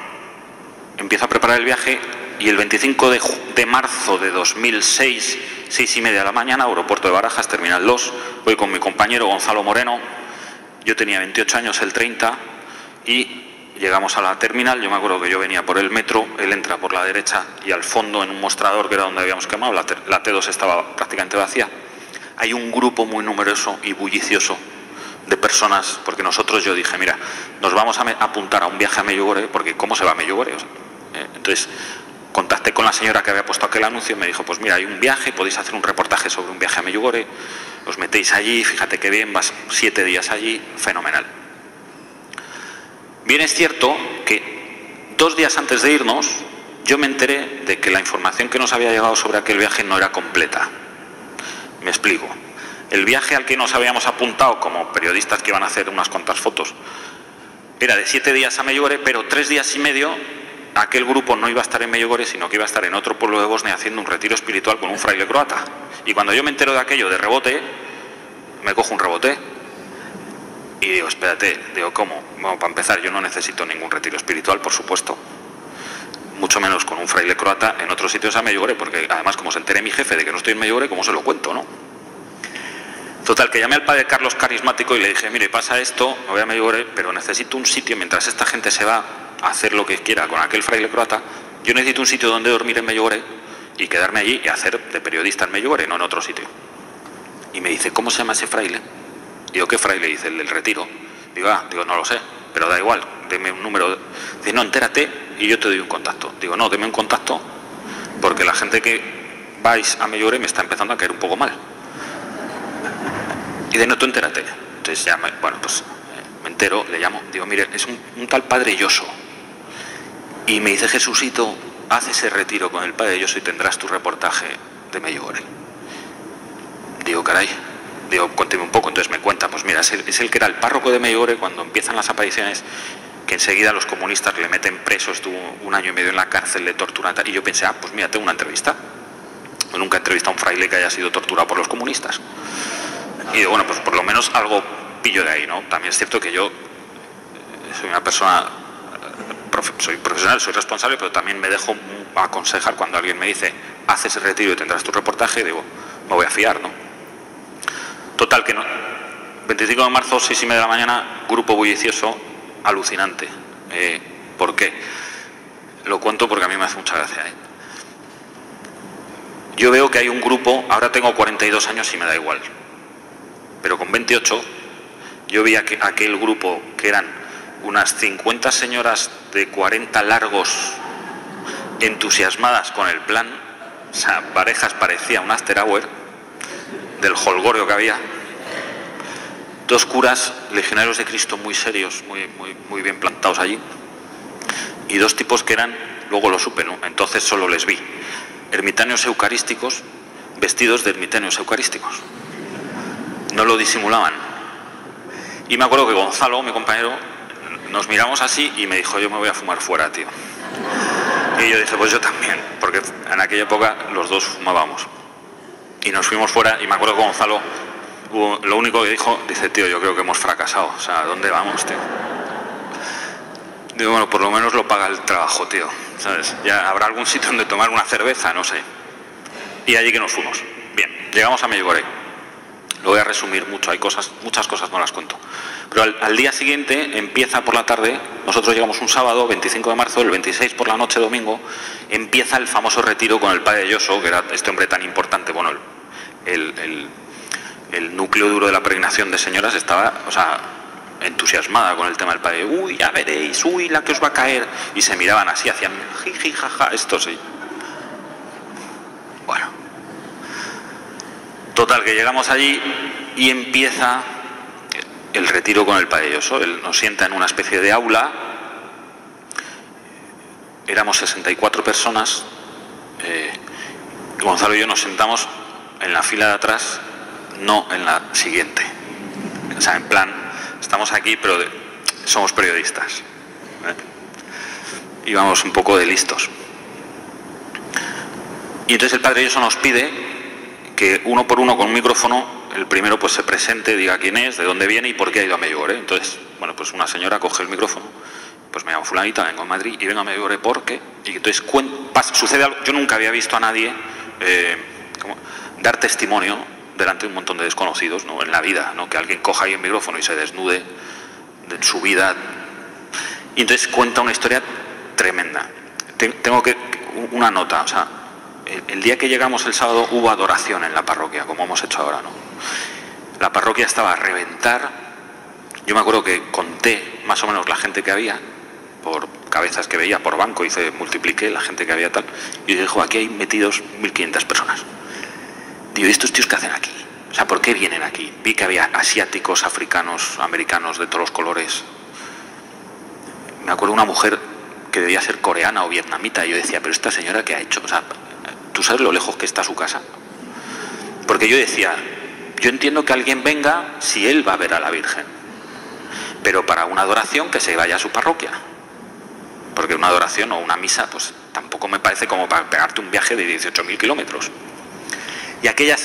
empiezo a preparar el viaje y el 25 de marzo de 2006, 6:30 de la mañana, aeropuerto de Barajas, terminal 2, voy con mi compañero Gonzalo Moreno, yo tenía 28 años, él 30, y llegamos a la terminal. Yo me acuerdo que yo venía por el metro, él entra por la derecha y al fondo, en un mostrador que era donde habíamos quemado, la T2 estaba prácticamente vacía, hay un grupo muy numeroso y bullicioso de personas, porque yo dije, mira, nos vamos a apuntar a un viaje a Medjugorje, porque ¿cómo se va a Medjugorje? O sea, entonces contacté con la señora que había puesto aquel anuncio y me dijo, pues mira, hay un viaje, podéis hacer un reportaje sobre un viaje a Medjugorje, os metéis allí, fíjate qué bien, vas 7 días allí, fenomenal. Bien, es cierto que 2 días antes de irnos, yo me enteré de que la información que nos había llegado sobre aquel viaje no era completa. Me explico. El viaje al que nos habíamos apuntado como periodistas que iban a hacer unas cuantas fotos era de 7 días a Medjugorje, pero 3 días y medio aquel grupo no iba a estar en Medjugorje, sino que iba a estar en otro pueblo de Bosnia haciendo un retiro espiritual con un fraile croata. Y cuando yo me entero de aquello de rebote, me cojo un rebote y digo, espérate, digo, ¿cómo? Bueno, para empezar, yo no necesito ningún retiro espiritual, por supuesto, mucho menos con un fraile croata en otros sitios a Medjugorje, porque además, como se entere mi jefe de que no estoy en Medjugorje, ¿cómo se lo cuento, no? Total, que llamé al padre Carlos Carismático y le dije, mire, pasa esto, me voy a Medjugorje, pero necesito un sitio, mientras esta gente se va a hacer lo que quiera con aquel fraile croata, yo necesito un sitio donde dormir en Medjugorje y quedarme allí y hacer de periodista en Medjugorje, no en otro sitio. Y me dice, ¿cómo se llama ese fraile? Digo, ¿qué fraile? Dice, el del retiro. Digo, no lo sé, pero da igual, deme un número. Dice, no, entérate y yo te doy un contacto. Digo, no, deme un contacto porque la gente que vais a Medjugorje me está empezando a caer un poco mal. Y dice, no, tú entérate. Entonces ya, bueno, pues me entero, le llamo, digo, mire, es un tal padre Yoso. Y me dice, Jesucito, haz ese retiro con el padre Yoso y tendrás tu reportaje de Medjugorje. Digo, caray, digo, cuénteme un poco. Entonces me cuenta, pues mira, es el que era el párroco de Medjugorje cuando empiezan las apariciones, que enseguida los comunistas le meten preso, estuvo 1 año y medio en la cárcel, le torturan, y yo pensé, pues mira, tengo una entrevista. Yo nunca he entrevistado a un fraile que haya sido torturado por los comunistas. Y digo, bueno, pues por lo menos algo pillo de ahí, ¿no? También es cierto que yo soy una persona, soy profesional, soy responsable, pero también me dejo aconsejar cuando alguien me dice, haz ese retiro y tendrás tu reportaje, y digo, me voy a fiar, ¿no? Total, que no. 25 de marzo, 6:30 de la mañana, grupo bullicioso, alucinante. ¿Por qué? Lo cuento porque a mí me hace mucha gracia, ¿eh? Yo veo que hay un grupo, ahora tengo 42 años y me da igual, pero con 28 yo vi aquel grupo que eran unas 50 señoras de 40 largos entusiasmadas con el plan, o sea, parejas, parecía un after hour del jolgorio que había, 2 curas legionarios de Cristo muy serios, muy bien plantados allí, y 2 tipos que eran, luego lo supe, ¿no? Entonces solo les vi, ermitaños eucarísticos vestidos de ermitaños eucarísticos, no lo disimulaban. Y me acuerdo que Gonzalo, mi compañero, nos miramos así y me dijo, yo me voy a fumar fuera, tío. Y yo dije, pues yo también, porque en aquella época los dos fumábamos. Y nos fuimos fuera, y me acuerdo que Gonzalo, lo único que dijo, dice, tío, yo creo que hemos fracasado, o sea, ¿dónde vamos, tío? Digo, bueno, por lo menos lo paga el trabajo, tío, ¿sabes? Ya habrá algún sitio donde tomar una cerveza, no sé. Y allí que nos fuimos. Bien, llegamos a Medjugorje. Lo voy a resumir mucho, hay cosas, muchas cosas no las cuento. Pero al día siguiente, empieza por la tarde, nosotros llegamos un sábado, 25 de marzo, el 26 por la noche, domingo, empieza el famoso retiro con el padre Yoso, que era este hombre tan importante. Bueno, el núcleo duro de la peregrinación de señoras estaba, o sea, entusiasmada con el tema del padre. Uy, ya veréis, uy, la que os va a caer. Y se miraban así, hacían jiji, jaja, esto sí. Bueno. Total, que llegamos allí y empieza el retiro con el padre Yoso. Él nos sienta en una especie de aula. Éramos 64 personas. Gonzalo y yo nos sentamos en la fila de atrás, no en la siguiente. O sea, en plan, estamos aquí, pero somos periodistas. Y vamos un poco de listos. Y entonces el padre Yoso nos pide que uno por uno con un micrófono, el primero pues se presente, diga quién es, de dónde viene y por qué ha ido a Medjugorje. Entonces, bueno, pues una señora coge el micrófono, pues me llamo fulanita, vengo a Madrid y vengo a Medjugorje porque, y entonces sucede algo. Yo nunca había visto a nadie dar testimonio delante de un montón de desconocidos, ¿no? En la vida, ¿no? Que alguien coja ahí el micrófono y se desnude de su vida. Y entonces cuenta una historia tremenda. Tengo una nota, o sea, el día que llegamos el sábado hubo adoración en la parroquia, como hemos hecho ahora, ¿no? La parroquia estaba a reventar. Yo me acuerdo que conté más o menos la gente que había, por cabezas que veía, por banco, multipliqué la gente que había tal, y dijo, aquí hay metidos 1.500 personas. Digo, ¿y estos tíos qué hacen aquí? O sea, ¿por qué vienen aquí? Vi que había asiáticos, africanos, americanos, de todos los colores. Me acuerdo una mujer que debía ser coreana o vietnamita, y yo decía, ¿pero esta señora qué ha hecho? O sea, ¿tú sabes lo lejos que está su casa? Porque yo decía, yo entiendo que alguien venga si él va a ver a la Virgen, pero para una adoración que se vaya a su parroquia, porque una adoración o una misa pues tampoco me parece como para pegarte un viaje de 18.000 kilómetros. Y aquella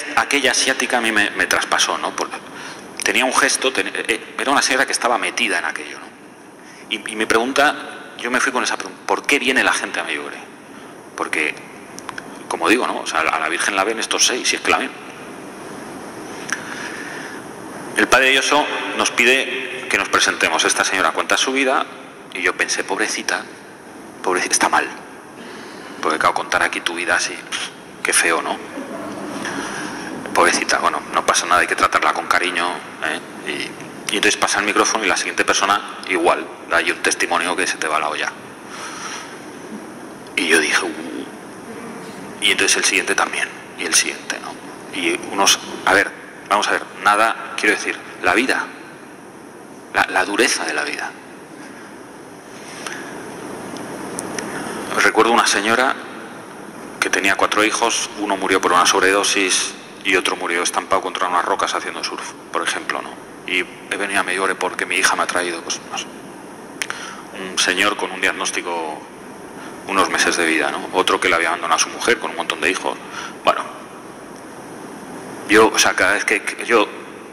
asiática a mí me traspasó, ¿no? Porque tenía un gesto, era una señora que estaba metida en aquello, ¿no? Y me pregunta, yo me fui con esa pregunta, ¿por qué viene la gente a Medjugorje? Porque, como digo, ¿no? O sea, a la Virgen la ven estos 6, si es que la ven. El padre Yoso nos pide que nos presentemos. Esta señora cuenta su vida y yo pensé, pobrecita, está mal. Porque claro, contar aquí tu vida así, qué feo, ¿no? Pobrecita, bueno, no pasa nada, hay que tratarla con cariño, ¿eh? Y entonces pasa el micrófono y la siguiente persona igual, da ahí un testimonio que se te va la olla. Y yo dije, y entonces el siguiente también, y el siguiente, ¿no? Y unos, vamos a ver, nada, quiero decir, la vida, la dureza de la vida. Recuerdo una señora que tenía 4 hijos, uno murió por una sobredosis, y otro murió estampado contra unas rocas haciendo surf, por ejemplo, ¿no? Y he venido a Medjugorje porque mi hija me ha traído, pues, no sé, un señor con un diagnóstico, unos meses de vida, ¿no? Otro que le había abandonado a su mujer con un montón de hijos. Bueno, yo, o sea, cada vez que yo...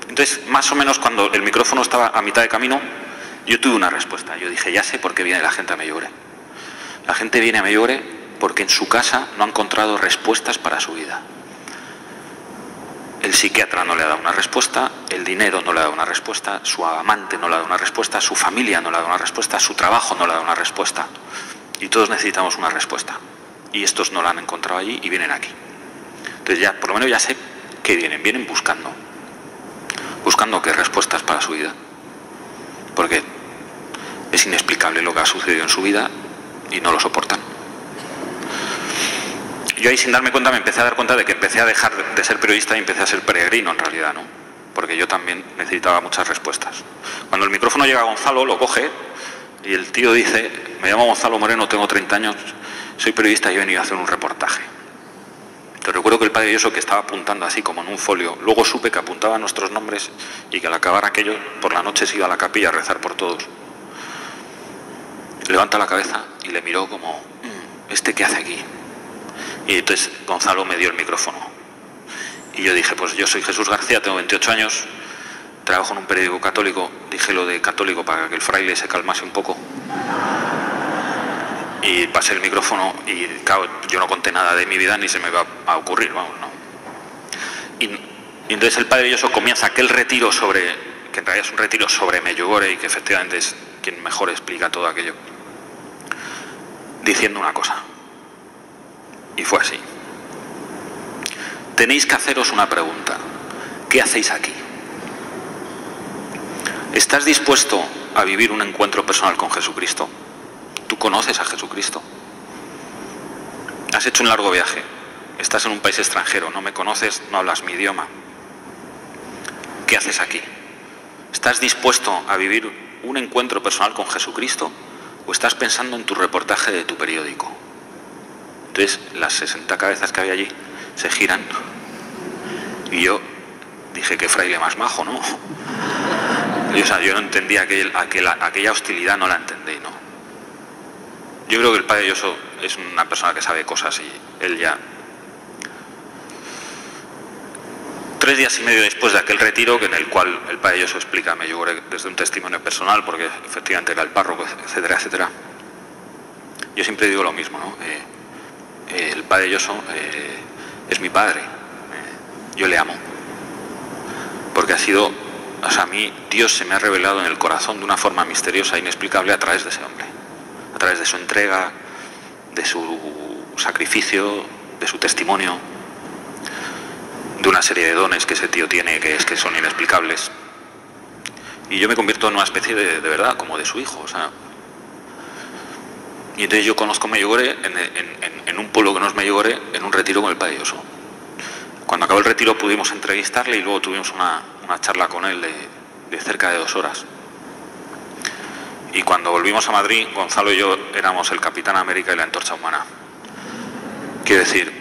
Entonces, más o menos cuando el micrófono estaba a mitad de camino, yo tuve una respuesta. Yo dije, ya sé por qué viene la gente a Medjugorje. La gente viene a Medjugorje porque en su casa no ha encontrado respuestas para su vida. El psiquiatra no le ha dado una respuesta, el dinero no le ha dado una respuesta, su amante no le ha dado una respuesta, su familia no le ha dado una respuesta, su trabajo no le ha dado una respuesta. Y todos necesitamos una respuesta. Y estos no la han encontrado allí y vienen aquí. Entonces ya, por lo menos ya sé que vienen buscando. Buscando qué respuestas para su vida. Porque es inexplicable lo que ha sucedido en su vida y no lo soportan. Yo ahí, sin darme cuenta, me empecé a dar cuenta de que empecé a dejar de ser periodista y empecé a ser peregrino en realidad, ¿no? Porque yo también necesitaba muchas respuestas. Cuando el micrófono llega a Gonzalo, lo coge y el tío dice, me llamo Gonzalo Moreno, tengo 30 años, soy periodista y he venido a hacer un reportaje. Te recuerdo que el padre Yoso, que estaba apuntando así como en un folio, luego supe que apuntaba nuestros nombres y que al acabar aquello, por la noche se iba a la capilla a rezar por todos. Levanta la cabeza y le miró como, ¿este qué hace aquí? Y entonces Gonzalo me dio el micrófono. Y yo dije, pues yo soy Jesús García, tengo 28 años, trabajo en un periódico católico. Dije lo de católico para que el fraile se calmase un poco. Y pasé el micrófono y, claro, yo no conté nada de mi vida ni se me va a ocurrir, vamos, ¿no? Y entonces el padre Yoso comienza aquel retiro sobre, que en realidad es un retiro sobre Medjugorje y que efectivamente es quien mejor explica todo aquello, diciendo una cosa. Y fue así. Tenéis que haceros una pregunta. ¿Qué hacéis aquí? ¿Estás dispuesto a vivir un encuentro personal con Jesucristo? ¿Tú conoces a Jesucristo? Has hecho un largo viaje. Estás en un país extranjero. No me conoces, no hablas mi idioma. ¿Qué haces aquí? ¿Estás dispuesto a vivir un encuentro personal con Jesucristo? ¿O estás pensando en tu reportaje de tu periódico? Entonces, las 60 cabezas que había allí se giran. Y yo dije, qué fraile más majo, ¿no? Y, o sea, yo no entendía aquella hostilidad, no la entendí, ¿no? Yo creo que el padre Yoso es una persona que sabe cosas y él ya... 3 días y medio después de aquel retiro, en el cual el padre Yoso explica a Medjugorje desde un testimonio personal, porque efectivamente era el párroco, etcétera, etcétera. Yo siempre digo lo mismo, ¿no? El padre Yoso es mi padre. Yo le amo. Porque ha sido... O sea, a mí Dios se me ha revelado en el corazón de una forma misteriosa e inexplicable a través de ese hombre. A través de su entrega, de su sacrificio, de su testimonio, de una serie de dones que ese tío tiene que son inexplicables. Y yo me convierto en una especie de verdad, como de su hijo, o sea... Y entonces yo conozco Medjugorje en un pueblo que no es Medjugorje, en un retiro con el padre Yoso. Cuando acabó el retiro pudimos entrevistarle y luego tuvimos una charla con él de cerca de 2 horas. Y cuando volvimos a Madrid, Gonzalo y yo éramos el Capitán América y la Antorcha Humana. Quiero decir,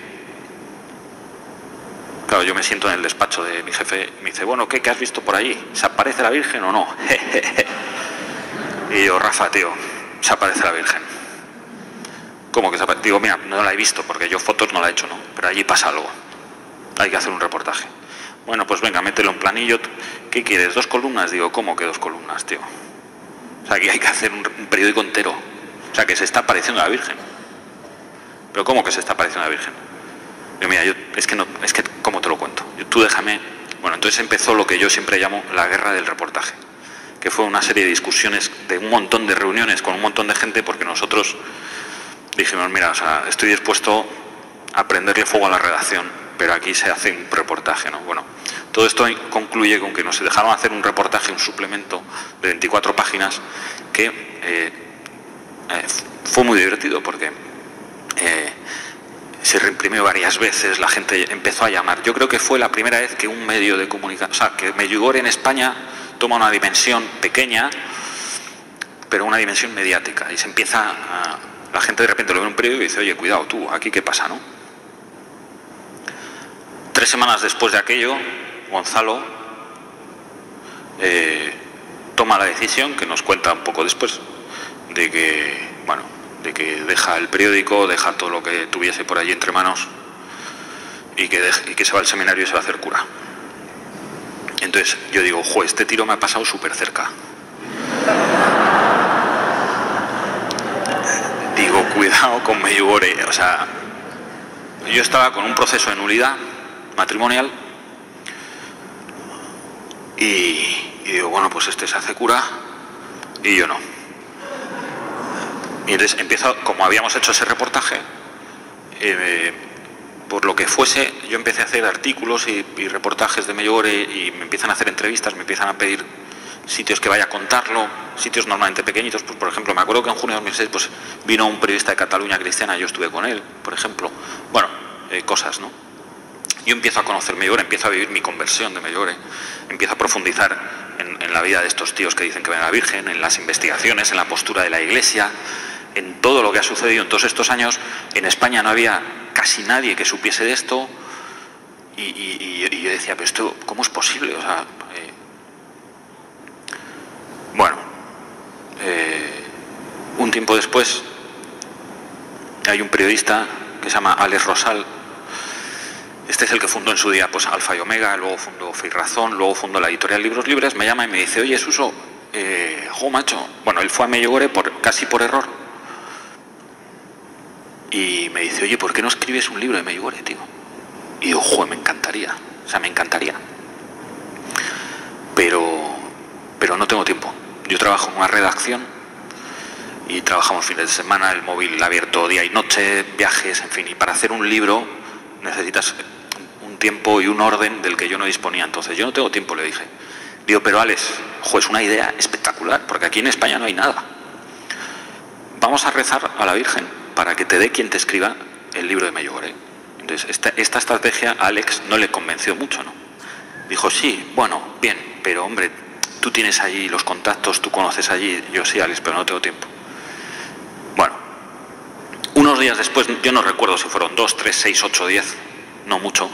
claro, yo me siento en el despacho de mi jefe, me dice, bueno, ¿qué has visto por allí? ¿Se aparece la Virgen o no? Y yo, Rafa, tío, se aparece la Virgen. ¿Cómo que se aparece? Digo, mira, no la he visto porque yo fotos no la he hecho, ¿no? Pero allí pasa algo. Hay que hacer un reportaje. Bueno, pues venga, mételo en planillo. ¿Qué quieres? 2 columnas. Digo, ¿cómo que 2 columnas, tío? O sea, aquí hay que hacer un periódico entero. O sea, que se está apareciendo la Virgen. ¿Pero cómo que se está apareciendo la Virgen? Digo, mira, es que, ¿cómo te lo cuento? Tú déjame... Bueno, entonces empezó lo que yo siempre llamo la guerra del reportaje, que fue una serie de discusiones, de un montón de reuniones con un montón de gente, porque nosotros dijimos, mira, o sea, estoy dispuesto a prenderle fuego a la redacción, pero aquí se hace un reportaje, ¿no? Bueno, todo esto concluye con que nos dejaron hacer un reportaje, un suplemento de 24 páginas que fue muy divertido porque se reimprimió varias veces, la gente empezó a llamar. Yo creo que fue la primera vez que un medio de comunicación, o sea, que Medjugorje en España toma una dimensión pequeña, pero una dimensión mediática, y se empieza a... La gente de repente lo ve en un periódico y dice, oye, cuidado tú, ¿aquí qué pasa, no? 3 semanas después de aquello, Gonzalo toma la decisión, que nos cuenta un poco después, de que, bueno, de que deja el periódico, deja todo lo que tuviese por allí entre manos y que se va al seminario y se va a hacer cura. Entonces yo digo, este tiro me ha pasado súper cerca. Digo, cuidado con Medjugorje. O sea, yo estaba con un proceso de nulidad matrimonial y digo, bueno, pues este se hace cura y yo no. Y entonces empiezo, como habíamos hecho ese reportaje, por lo que fuese, yo empecé a hacer artículos y reportajes de Medjugorje y me empiezan a hacer entrevistas, me empiezan a pedir sitios que vaya a contarlo, sitios normalmente pequeñitos. Pues, por ejemplo, me acuerdo que en junio de 2006 pues, vino un periodista de Cataluña Cristiana, yo estuve con él, por ejemplo. Bueno, cosas, ¿no? Yo empiezo a conocer Medjugorje, empiezo a vivir mi conversión de Medjugorje, empiezo a profundizar en la vida de estos tíos que dicen que ven a la Virgen, en las investigaciones, en la postura de la Iglesia, en todo lo que ha sucedido en todos estos años. En España no había casi nadie que supiese de esto y yo decía, pero esto, ¿cómo es posible? O sea, bueno, un tiempo después hay un periodista que se llama Alex Rosal. Este es el que fundó en su día pues Alfa y Omega, luego fundó Fe y Razón, luego fundó la editorial Libros Libres. Me llama y me dice, oye, Suso, macho, bueno, él fue a Medjugorje casi por error. Y me dice, oye, ¿por qué no escribes un libro de Medjugorje, tío? Y digo, me encantaría, o sea, me encantaría. Pero no tengo tiempo. Yo trabajo en una redacción y trabajamos fines de semana, el móvil abierto día y noche, viajes, en fin. Y para hacer un libro necesitas un tiempo y un orden del que yo no disponía. Entonces, yo no tengo tiempo, le dije. Digo, pero Alex, es una idea espectacular, porque aquí en España no hay nada. Vamos a rezar a la Virgen para que te dé quien te escriba el libro de Medjugorje. Entonces, esta estrategia a Alex no le convenció mucho, ¿no? Dijo, sí, bueno, bien, pero hombre, tú tienes allí los contactos, tú conoces allí. Yo sí, Alex, pero no tengo tiempo. Bueno, unos días después, yo no recuerdo si fueron 2, 3, 6, 8, 10, no mucho,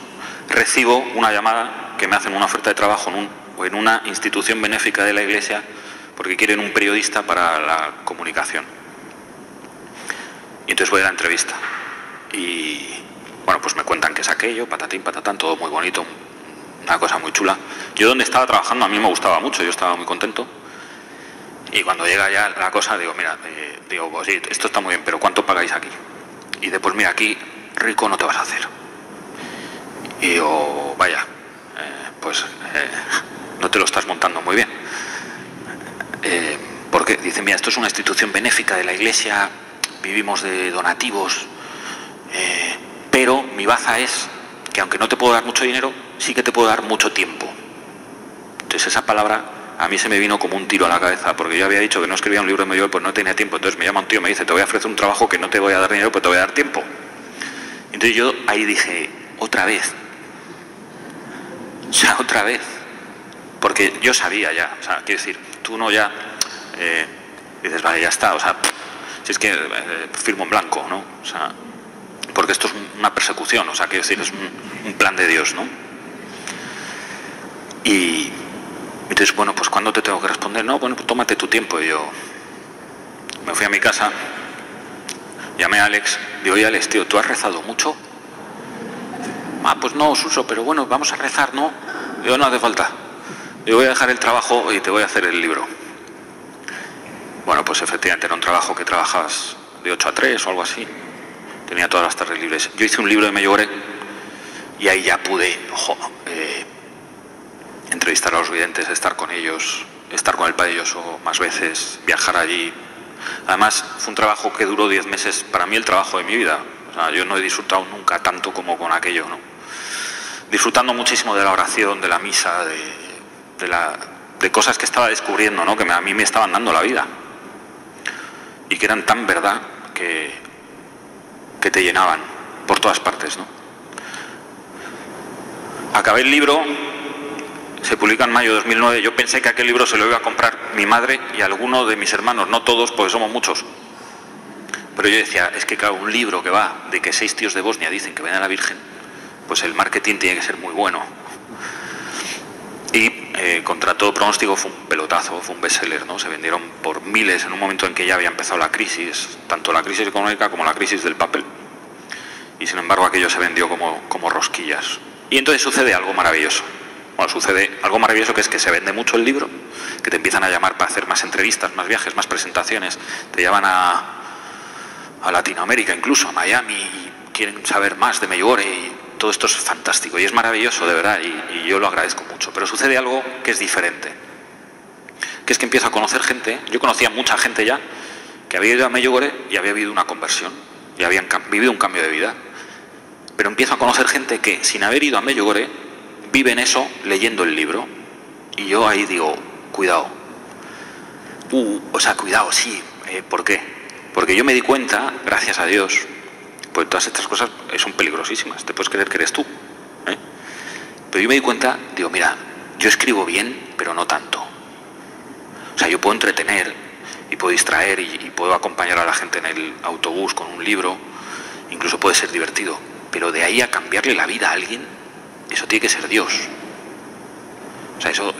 recibo una llamada que me hacen una oferta de trabajo en una institución benéfica de la Iglesia porque quieren un periodista para la comunicación. Y entonces voy a la entrevista y, bueno, pues me cuentan que es aquello, patatín, patatán, todo muy bonito, una cosa muy chula. Yo donde estaba trabajando a mí me gustaba mucho, yo estaba muy contento. Y cuando llega ya la cosa, digo, mira, pues sí, esto está muy bien, pero ¿cuánto pagáis aquí? Y dice, pues mira, aquí rico no te vas a hacer. Y digo, vaya, no te lo estás montando muy bien. Porque dice, mira, esto es una institución benéfica de la Iglesia, vivimos de donativos, pero mi baza es que aunque no te puedo dar mucho dinero, sí que te puedo dar mucho tiempo. Entonces esa palabra a mí se me vino como un tiro a la cabeza, porque yo había dicho que no escribía un libro de Medjugorje, pues no tenía tiempo. Entonces me llama un tío y me dice, te voy a ofrecer un trabajo que no te voy a dar dinero, pero te voy a dar tiempo. Entonces yo ahí dije, otra vez. O sea, otra vez. Porque yo sabía ya, o sea, quiero decir, tú no ya dices, vale, ya está, o sea, si es que firmo en blanco, ¿no? O sea, porque esto es una persecución, o sea, quiero decir, es un plan de Dios, ¿no? Y entonces, bueno, pues ¿cuándo te tengo que responder? No, bueno, pues tómate tu tiempo. Y yo me fui a mi casa, llamé a Alex, digo, oye Alex, tío, ¿tú has rezado mucho? Ah, pues no, Suso, pero bueno, vamos a rezar, ¿no? Digo, no hace falta. Yo voy a dejar el trabajo y te voy a hacer el libro. Bueno, pues efectivamente era un trabajo que trabajabas de 8 a 3 o algo así. Tenía todas las tardes libres. Yo hice un libro de Medjugorje y ahí ya pude entrevistar a los videntes, estar con ellos, estar con el Padre Lloso más veces, viajar allí. Además, fue un trabajo que duró 10 meses, para mí el trabajo de mi vida. O sea, yo no he disfrutado nunca tanto como con aquello, ¿no? Disfrutando muchísimo de la oración, de la misa, de cosas que estaba descubriendo, ¿no? Que a mí me estaban dando la vida. Y que eran tan verdad que te llenaban por todas partes, ¿no? Acabé el libro, se publica en mayo de 2009. Yo pensé que aquel libro se lo iba a comprar mi madre y alguno de mis hermanos, no todos, porque somos muchos. Pero yo decía, es que claro, un libro que va de que 6 tíos de Bosnia dicen que ven a la Virgen, pues el marketing tiene que ser muy bueno. Y contra todo pronóstico fue un pelotazo, fue un bestseller, ¿no? Se vendieron por miles en un momento en que ya había empezado la crisis, tanto la crisis económica como la crisis del papel. Y sin embargo aquello se vendió como rosquillas. Y entonces sucede algo maravilloso. Bueno, sucede algo maravilloso, que es que se vende mucho el libro, que te empiezan a llamar para hacer más entrevistas, más viajes, más presentaciones, te llaman a Latinoamérica, incluso a Miami, y quieren saber más de Medjugorje, y todo esto es fantástico y es maravilloso, de verdad, y yo lo agradezco mucho. Pero sucede algo que es diferente, que es que empiezo a conocer gente. Yo conocía mucha gente ya que había ido a Medjugorje y había habido una conversión, y habían vivido un cambio de vida. Pero empiezo a conocer gente que, sin haber ido a Medjugorje, viven eso leyendo el libro. Y yo ahí digo, cuidado. Cuidado, sí. ¿Por qué? Porque yo me di cuenta, gracias a Dios, pues todas estas cosas son peligrosísimas. Te puedes creer que eres tú, ¿eh? Pero yo me di cuenta, digo, mira, yo escribo bien, pero no tanto. O sea, yo puedo entretener y puedo distraer y puedo acompañar a la gente en el autobús con un libro, incluso puede ser divertido. Pero de ahí a cambiarle la vida a alguien, eso tiene que ser Dios. O sea, eso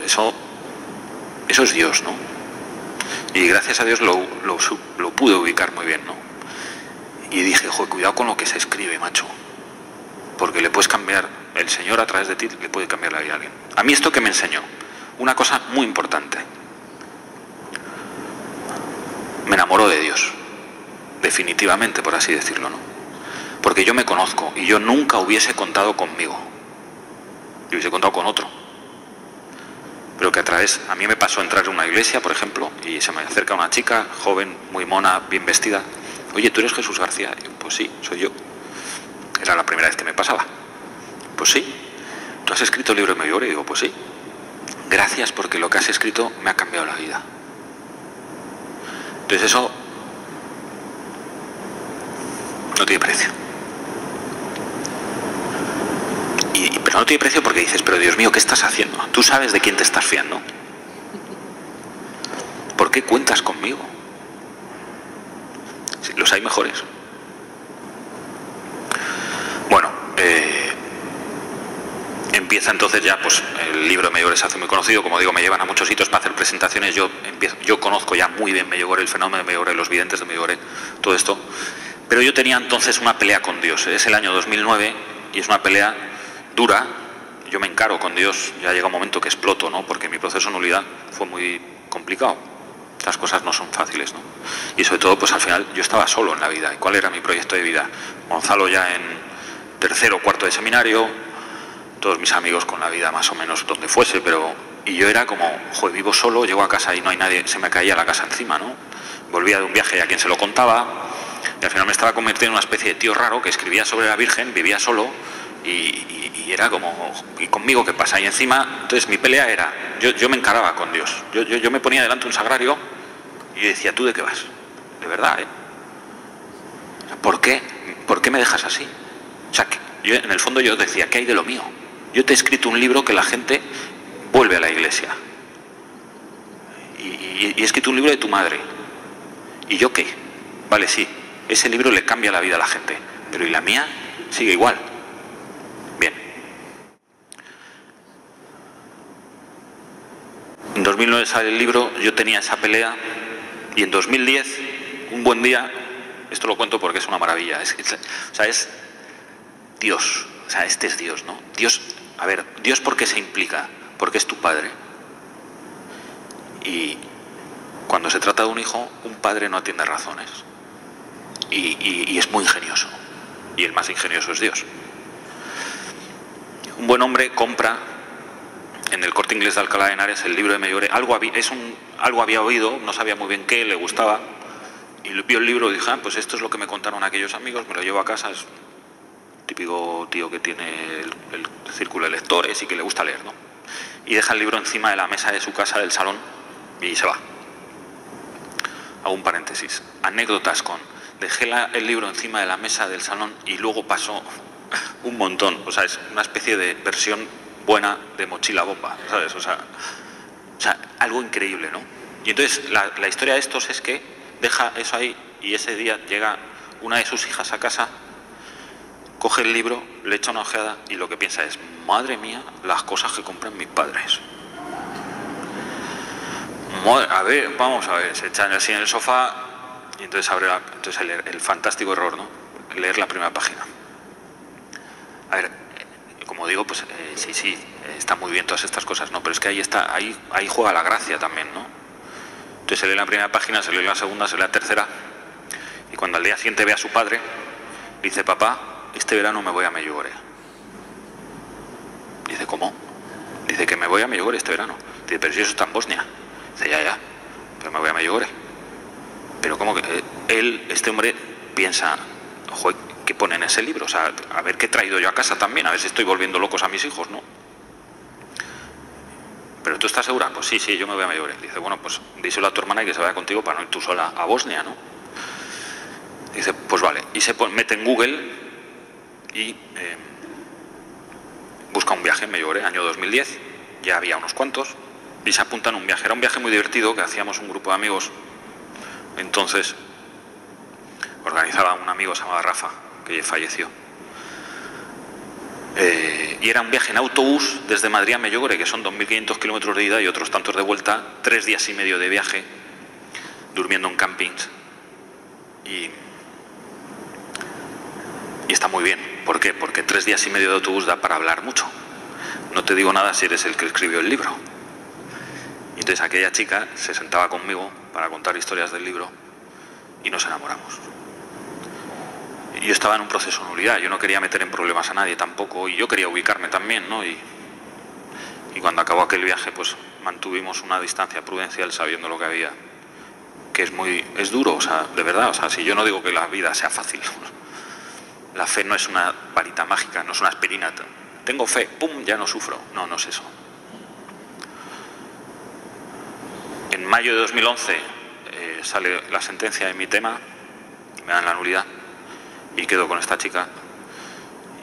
es Dios, ¿no? Y gracias a Dios lo pude ubicar muy bien, ¿no? Y dije, joder, cuidado con lo que se escribe, macho. Porque le puedes cambiar, el Señor a través de ti le puede cambiar la vida a alguien. A mí esto que me enseñó, una cosa muy importante. Me enamoró de Dios, definitivamente, por así decirlo, ¿no? Porque yo me conozco y yo nunca hubiese contado conmigo. Yo hubiese contado con otro. Pero que a mí me pasó entrar en una iglesia, por ejemplo, y se me acerca una chica, joven, muy mona, bien vestida. Oye, ¿tú eres Jesús García? Y yo, pues sí, soy yo. Era la primera vez que me pasaba. Pues sí. ¿Tú has escrito el libro de Medjugorje? Y digo, pues sí. Gracias, porque lo que has escrito me ha cambiado la vida. Entonces eso no tiene precio. Pero no tiene precio porque dices, pero Dios mío, ¿qué estás haciendo? Tú sabes de quién te estás fiando. ¿Por qué cuentas conmigo? Sí, los hay mejores. Bueno, empieza entonces ya, pues el libro de Medjugorje se hace muy conocido. Como digo, me llevan a muchos sitios para hacer presentaciones. Yo conozco ya muy bien Medjugorje, el fenómeno de Medjugorje, los videntes de Medjugorje, todo esto. Pero yo tenía entonces una pelea con Dios. Es el año 2009 y es una pelea dura. Yo me encaro con Dios, ya llega un momento que exploto, ¿no? Porque mi proceso de nulidad fue muy complicado. Las cosas no son fáciles, ¿no? Y sobre todo, pues al final yo estaba solo en la vida. ¿Y cuál era mi proyecto de vida? Gonzalo ya en tercero o cuarto de seminario, todos mis amigos con la vida más o menos donde fuese, pero... Y yo era como, joder, vivo solo, llego a casa y no hay nadie, se me caía la casa encima, ¿no? Volvía de un viaje y a quien se lo contaba, y al final me estaba convirtiendo en una especie de tío raro que escribía sobre la Virgen, vivía solo, y era como, ¿y conmigo qué pasa? Y encima, entonces mi pelea era, yo me encaraba con Dios, yo me ponía delante un sagrario y decía, ¿tú de qué vas? De verdad, ¿eh? ¿Por qué me dejas así? O sea, en el fondo yo decía, ¿qué hay de lo mío? Yo te he escrito un libro que la gente vuelve a la iglesia. Y he escrito un libro de tu madre. ¿Y yo qué? Vale, sí, ese libro le cambia la vida a la gente, pero ¿y la mía? Sigue igual. Bien. En 2009 sale el libro, yo tenía esa pelea, y en 2010, un buen día, esto lo cuento porque es una maravilla, es Dios, o sea, este es Dios, ¿no? Dios, a ver, Dios, ¿por qué se implica? Porque es tu padre. Y cuando se trata de un hijo, un padre no atiende razones. Y es muy ingenioso. Y el más ingenioso es Dios. Un buen hombre compra en el Corte Inglés de Alcalá de Henares el libro de Medjugorje. Algo había oído, no sabía muy bien qué, le gustaba. Y vio el libro y dije, pues esto es lo que me contaron aquellos amigos, me lo llevo a casa. Es un típico tío que tiene el círculo de lectores y que le gusta leer, ¿no? Y deja el libro encima de la mesa de su casa, del salón, y se va. Hago un paréntesis. Anécdotas con... Dejé el libro encima de la mesa del salón y luego pasó un montón. O sea, es una especie de versión buena de mochila bomba, ¿sabes? O sea, algo increíble, ¿no? Y entonces la historia de estos es que deja eso ahí y ese día llega una de sus hijas a casa coge el libro, le echa una ojeada y lo que piensa es, madre mía, las cosas que compran mis padres. A ver, vamos a ver, se echan así en el sofá y entonces abre el fantástico error, ¿no? Leer la primera página. A ver, como digo, pues sí, está muy bien todas estas cosas, ¿no? Pero es que ahí juega la gracia también, ¿no? Entonces se lee la primera página, se lee la segunda, se lee la tercera, y cuando al día siguiente ve a su padre, dice, papá, este verano me voy a Medjugorje. Dice, ¿cómo? Dice que me voy a Medjugorje este verano. Dice, pero si eso está en Bosnia. Dice, ya, pero me voy a Medjugorje. Pero ¿cómo que? Este hombre piensa, joder, ¿qué pone en ese libro? O sea, a ver qué he traído yo a casa también, a ver si estoy volviendo locos a mis hijos, ¿no? ¿Pero tú estás segura? Pues sí, yo me voy a Medjugorje. Dice, bueno, pues díselo a tu hermana y que se vaya contigo para no ir tú sola a Bosnia, ¿no? Dice, pues vale. Y se mete en Google y busca un viaje en Medjugorje, año 2010. Ya había unos cuantos. Y se apunta en un viaje. Era un viaje muy divertido que hacíamos un grupo de amigos. Entonces, organizaba un amigo, se llamaba Rafa, que falleció. Y era un viaje en autobús desde Madrid a Medjugorje, que son 2.500 kilómetros de ida y otros tantos de vuelta, 3 días y medio de viaje, durmiendo en campings. Y está muy bien. ¿Por qué? Porque 3 días y medio de autobús da para hablar mucho. No te digo nada si eres el que escribió el libro. Y entonces aquella chica se sentaba conmigo para contar historias del libro y nos enamoramos. Y yo estaba en un proceso de nulidad, yo no quería meter en problemas a nadie tampoco, y yo quería ubicarme también, ¿no? Y cuando acabó aquel viaje, pues mantuvimos una distancia prudencial sabiendo lo que había, que es duro, o sea, de verdad, o sea, si yo no digo que la vida sea fácil, la fe no es una varita mágica, no es una aspirina, tengo fe, pum, ya no sufro, no es eso. En mayo de 2011 sale la sentencia de mi tema, me dan la nulidad y quedo con esta chica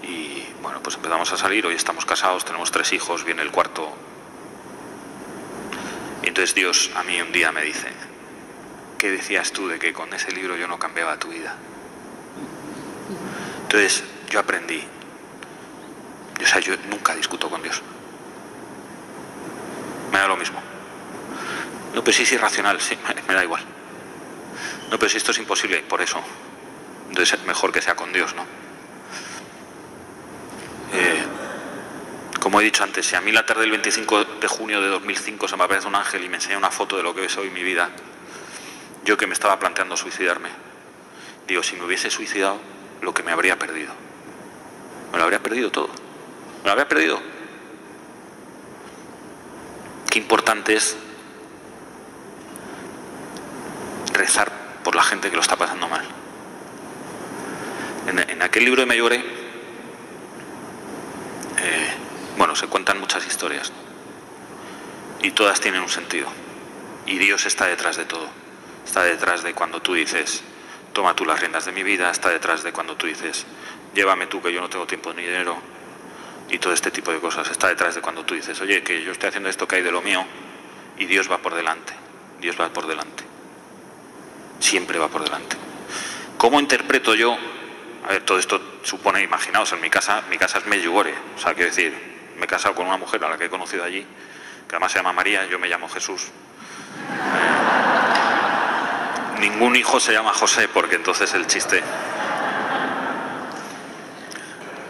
y bueno, pues empezamos a salir, hoy estamos casados, tenemos 3 hijos, viene el 4. Y entonces Dios a mí un día me dice, ¿qué decías tú de que con ese libro yo no cambiaba tu vida? Entonces yo aprendí, o sea, yo nunca discuto con Dios, me da lo mismo. No, pero si es irracional, sí, me da igual. No, pero si esto es imposible, por eso. Entonces es mejor que sea con Dios, ¿no? Como he dicho antes, si a mí la tarde del 25 de junio de 2005 se me aparece un ángel y me enseña una foto de lo que es hoy mi vida, yo que me estaba planteando suicidarme, digo, si me hubiese suicidado, lo que me habría perdido. Me lo habría perdido todo. Me lo habría perdido. Qué importante es rezar por la gente que lo está pasando mal. En aquel libro de Medjugorje, bueno, se cuentan muchas historias, ¿no? Y todas tienen un sentido. Y Dios está detrás de todo. Está detrás de cuando tú dices, toma tú las riendas de mi vida, está detrás de cuando tú dices, llévame tú que yo no tengo tiempo ni dinero, y todo este tipo de cosas. Está detrás de cuando tú dices, oye, que yo estoy haciendo esto que hay de lo mío, y Dios va por delante. Dios va por delante. Siempre va por delante. ¿Cómo interpreto yo? A ver, todo esto supone, imaginaos, en mi casa es Medjugorje, o sea, quiero decir, me he casado con una mujer a la que he conocido allí, que además se llama María, yo me llamo Jesús. Ningún hijo se llama José, porque entonces el chiste.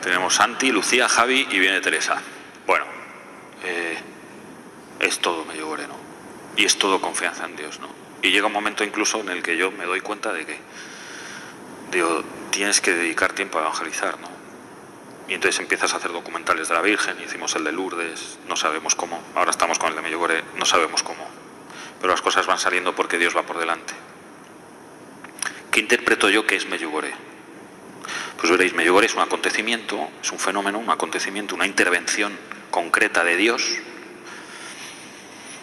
Tenemos Santi, Lucía, Javi y viene Teresa. Bueno, es todo Medjugorje, ¿no? Y es todo confianza en Dios, ¿no? Y llega un momento incluso en el que yo me doy cuenta de que, digo, tienes que dedicar tiempo a evangelizar, ¿no? Y entonces empiezas a hacer documentales de la Virgen, hicimos el de Lourdes, no sabemos cómo, ahora estamos con el de Medjugorje, no sabemos cómo, pero las cosas van saliendo porque Dios va por delante. ¿Qué interpreto yo que es Medjugorje? Pues veréis, Medjugorje es un acontecimiento, es un fenómeno, un acontecimiento, una intervención concreta de Dios,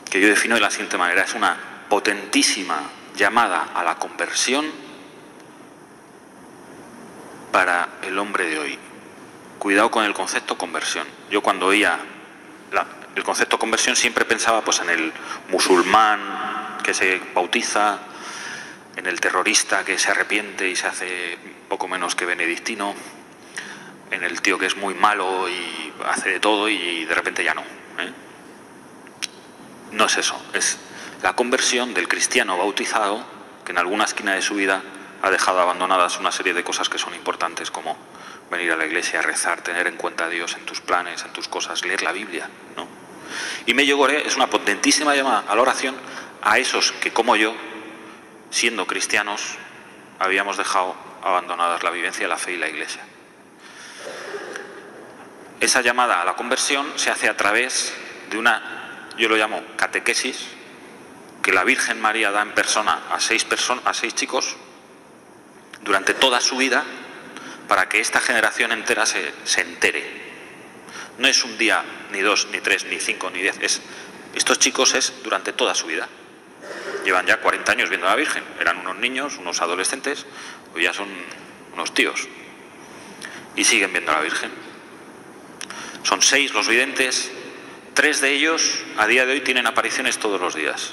que yo defino de la siguiente manera, es una potentísima llamada a la conversión para el hombre de hoy. Cuidado con el concepto conversión. Yo cuando oía el concepto conversión siempre pensaba pues en el musulmán que se bautiza, en el terrorista que se arrepiente y se hace poco menos que benedictino, en el tío que es muy malo y hace de todo y de repente ya no. No es eso, es la conversión del cristiano bautizado que en alguna esquina de su vida ha dejado abandonadas una serie de cosas que son importantes, como venir a la iglesia, rezar, tener en cuenta a Dios en tus planes, en tus cosas, leer la Biblia, ¿no? Y Mello Gore es una potentísima llamada a la oración a esos que, como yo, siendo cristianos, habíamos dejado abandonadas la vivencia, la fe y la iglesia. Esa llamada a la conversión se hace a través de una, yo lo llamo catequesis, que la Virgen María da en persona a seis chicos durante toda su vida, para que esta generación entera se entere. No es un día, ni 2, ni 3, ni 5, ni 10. Estos chicos es durante toda su vida. Llevan ya 40 años viendo a la Virgen. Eran unos niños, unos adolescentes, hoy ya son unos tíos. Y siguen viendo a la Virgen. Son 6 los videntes. 3 de ellos a día de hoy tienen apariciones todos los días.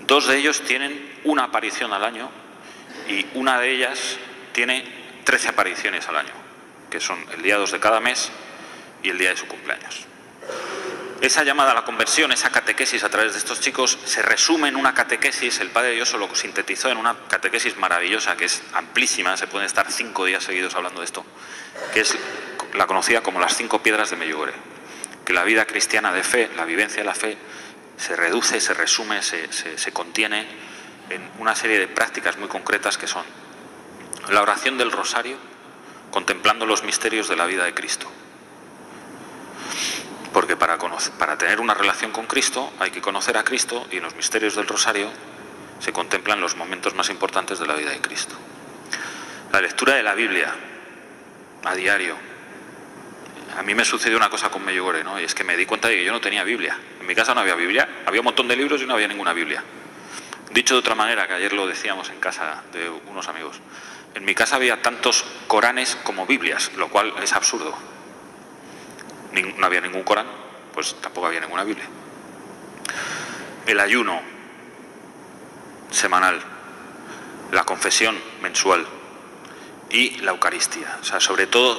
2 de ellos tienen una aparición al año y una de ellas tiene 13 apariciones al año, que son el día 2 de cada mes y el día de su cumpleaños. Esa llamada a la conversión, esa catequesis a través de estos chicos, se resume en una catequesis. El Padre Lloso lo sintetizó en una catequesis maravillosa, que es amplísima, se pueden estar 5 días seguidos hablando de esto, que es la conocida como las 5 piedras de Medjugorje, que la vida cristiana de fe, la vivencia de la fe, se reduce, se resume, se contiene en una serie de prácticas muy concretas que son la oración del rosario, contemplando los misterios de la vida de Cristo. Porque para tener una relación con Cristo hay que conocer a Cristo, y en los misterios del rosario se contemplan los momentos más importantes de la vida de Cristo. La lectura de la Biblia a diario. A mí me sucedió una cosa con Medjugorje, ¿no? Y es que me di cuenta de que yo no tenía Biblia. En mi casa no había Biblia, había un montón de libros y no había ninguna Biblia. Dicho de otra manera, que ayer lo decíamos en casa de unos amigos, en mi casa había tantos Coranes como Biblias, lo cual es absurdo. No había ningún Corán, pues tampoco había ninguna Biblia. El ayuno semanal, la confesión mensual y la Eucaristía. O sea, sobre todo,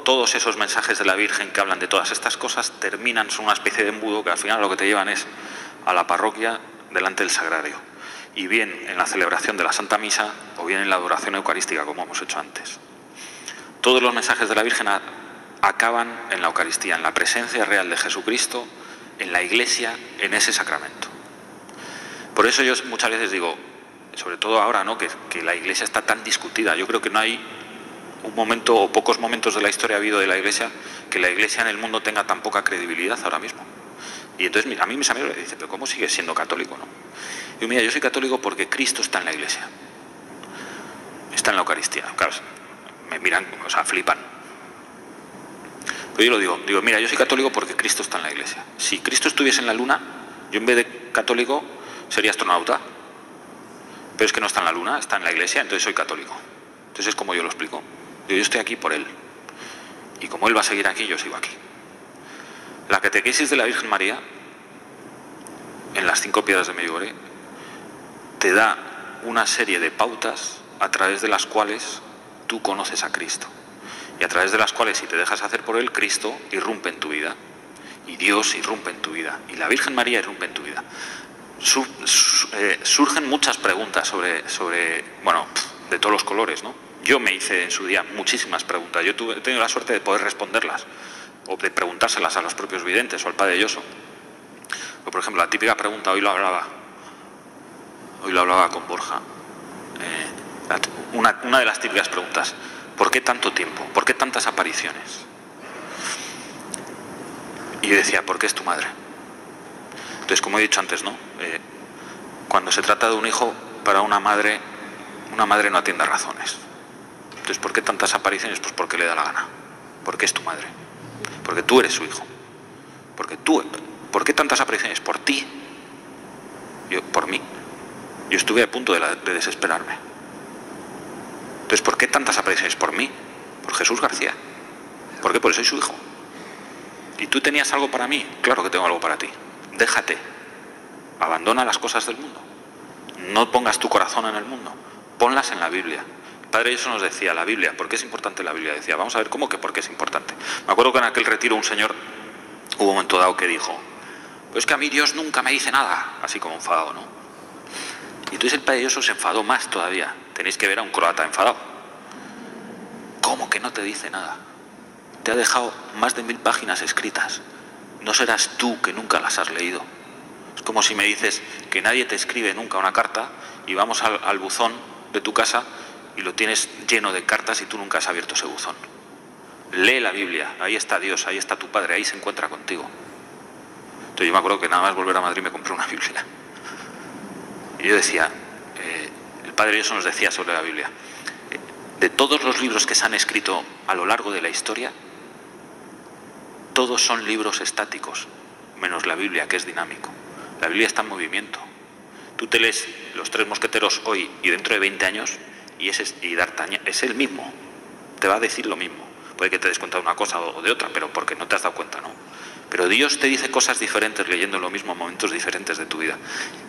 todos esos mensajes de la Virgen que hablan de todas estas cosas terminan, son una especie de embudo que al final lo que te llevan es a la parroquia delante del sagrario. Y bien en la celebración de la Santa Misa o bien en la adoración eucarística, como hemos hecho antes. Todos los mensajes de la Virgen acaban en la Eucaristía, en la presencia real de Jesucristo, en la Iglesia, en ese sacramento. Por eso yo muchas veces digo, sobre todo ahora, ¿no?, que la Iglesia está tan discutida. Yo creo que no hay un momento o pocos momentos de la historia ha habido de la Iglesia que la Iglesia en el mundo tenga tan poca credibilidad ahora mismo. Y entonces a mí mis amigos me dicen, pero ¿cómo sigues siendo católico, no? Y digo, mira, yo soy católico porque Cristo está en la Iglesia. Está en la Eucaristía. Claro, me miran, o sea, flipan. Pero yo lo digo, mira, yo soy católico porque Cristo está en la Iglesia. Si Cristo estuviese en la luna, yo en vez de católico sería astronauta. Pero es que no está en la luna, está en la Iglesia, entonces soy católico. Entonces es como yo lo explico. Digo, yo estoy aquí por Él. Y como Él va a seguir aquí, yo sigo aquí. La catequesis de la Virgen María, en las 5 piedras de Medjugorje, te da una serie de pautas a través de las cuales tú conoces a Cristo. Y a través de las cuales, si te dejas hacer por Él, Cristo irrumpe en tu vida. Y Dios irrumpe en tu vida. Y la Virgen María irrumpe en tu vida. Surgen muchas preguntas sobre, bueno, de todos los colores, ¿no? Yo me hice en su día muchísimas preguntas. Yo he tenido la suerte de poder responderlas, o de preguntárselas a los propios videntes o al Padre Lloso. Por ejemplo, la típica pregunta, hoy lo hablaba con Borja, una de las típicas preguntas: ¿por qué tanto tiempo? ¿Por qué tantas apariciones? Y yo decía, porque es tu madre. Entonces, como he dicho antes, ¿no? Cuando se trata de un hijo, para una madre no atiende a razones. Entonces, ¿por qué tantas apariciones? Pues porque le da la gana. Porque es tu madre. Porque tú eres su hijo. ¿Por qué tantas apariciones? Por ti. Por mí. Yo estuve a punto de desesperarme. Entonces, ¿por qué tantas apariciones? Por mí. Por Jesús García. ¿Por qué? Porque soy su hijo. ¿Y tú tenías algo para mí? Claro que tengo algo para ti. Déjate. Abandona las cosas del mundo. No pongas tu corazón en el mundo. Ponlas en la Biblia. Padre Jesús nos decía, la Biblia, ¿por qué es importante la Biblia? Decía, vamos a ver cómo que por qué es importante. Me acuerdo que en aquel retiro un señor, hubo un momento dado que dijo, pues que a mí Dios nunca me dice nada, así como enfadado, ¿no? Y entonces el Padre Jesús se enfadó más todavía. Tenéis que ver a un croata enfadado. ¿Cómo que no te dice nada? Te ha dejado más de 1000 páginas escritas. No serás tú que nunca las has leído. Es como si me dices que nadie te escribe nunca una carta y vamos al buzón de tu casa y lo tienes lleno de cartas y tú nunca has abierto ese buzón. Lee la Biblia, ahí está Dios, ahí está tu Padre, ahí se encuentra contigo. Entonces yo me acuerdo que nada más volver a Madrid me compré una Biblia. Y yo decía, el Padre Jesús nos decía sobre la Biblia, de todos los libros que se han escrito a lo largo de la historia, todos son libros estáticos, menos la Biblia, que es dinámico. La Biblia está en movimiento. Tú te lees Los Tres Mosqueteros hoy y dentro de 20 años y D'Artagnan es el mismo. Te va a decir lo mismo. Puede que te des cuenta de una cosa o de otra, pero porque no te has dado cuenta, ¿no? Pero Dios te dice cosas diferentes leyendo lo mismo en momentos diferentes de tu vida.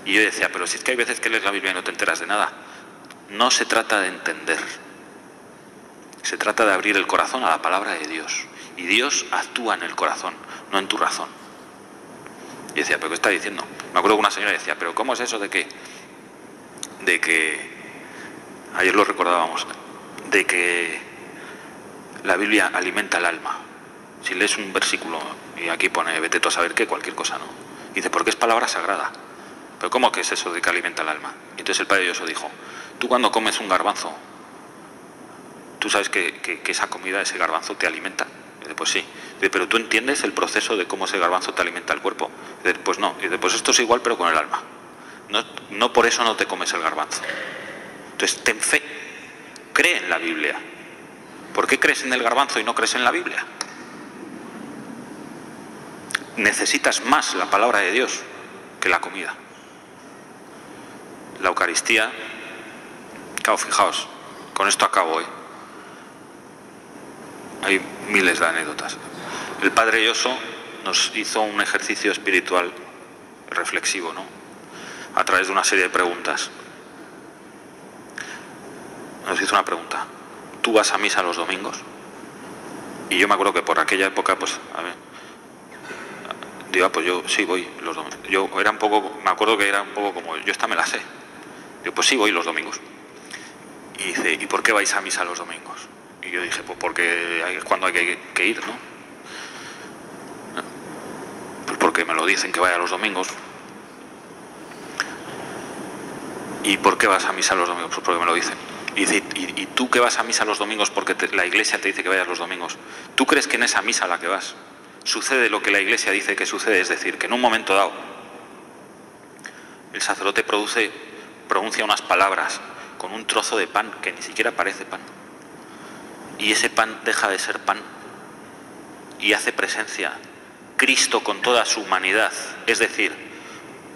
Y yo decía, pero si es que hay veces que lees la Biblia y no te enteras de nada. No se trata de entender. Se trata de abrir el corazón a la palabra de Dios. Y Dios actúa en el corazón, no en tu razón. Y decía, ¿pero qué está diciendo? Me acuerdo que una señora decía, ¿pero cómo es eso de que ayer lo recordábamos, de que la Biblia alimenta el alma? Si lees un versículo y aquí pone, vete tú a saber qué, cualquier cosa, ¿no? Y dice, porque es palabra sagrada. ¿Pero cómo que es eso de que alimenta el alma? Y entonces el Padre Dios dijo, tú cuando comes un garbanzo, tú sabes que esa comida, ese garbanzo te alimenta. Y dice, pues sí. Dice, pero tú entiendes el proceso de cómo ese garbanzo te alimenta el cuerpo. Y dice, pues no. Y dice, pues esto es igual pero con el alma. No por eso no te comes el garbanzo. Entonces ten fe, cree en la Biblia. ¿Por qué crees en el garbanzo y no crees en la Biblia? Necesitas más la palabra de Dios que la comida. La Eucaristía, claro, fijaos, con esto acabo hoy. Hay miles de anécdotas. El Padre Lloso nos hizo un ejercicio espiritual reflexivo, ¿no? A través de una serie de preguntas. Nos hizo una pregunta. ¿Tú vas a misa los domingos? Y yo me acuerdo que por aquella época, pues, a ver, digo, pues yo sí voy los domingos. Yo era un poco, me acuerdo que era un poco como, yo esta me la sé. Digo, pues sí voy los domingos. Y dice, ¿y por qué vais a misa los domingos? Y yo dije, pues porque es cuando hay que ir, ¿no? Pues porque me lo dicen que vaya los domingos. ¿Y por qué vas a misa los domingos? Pues porque me lo dicen. Y dice, ¿y tú que vas a misa los domingos porque la iglesia te dice que vayas los domingos? ¿Tú crees que en esa misa a la que vas sucede lo que la iglesia dice que sucede? Es decir, que en un momento dado el sacerdote pronuncia unas palabras con un trozo de pan que ni siquiera parece pan. Y ese pan deja de ser pan y hace presencia Cristo con toda su humanidad, es decir,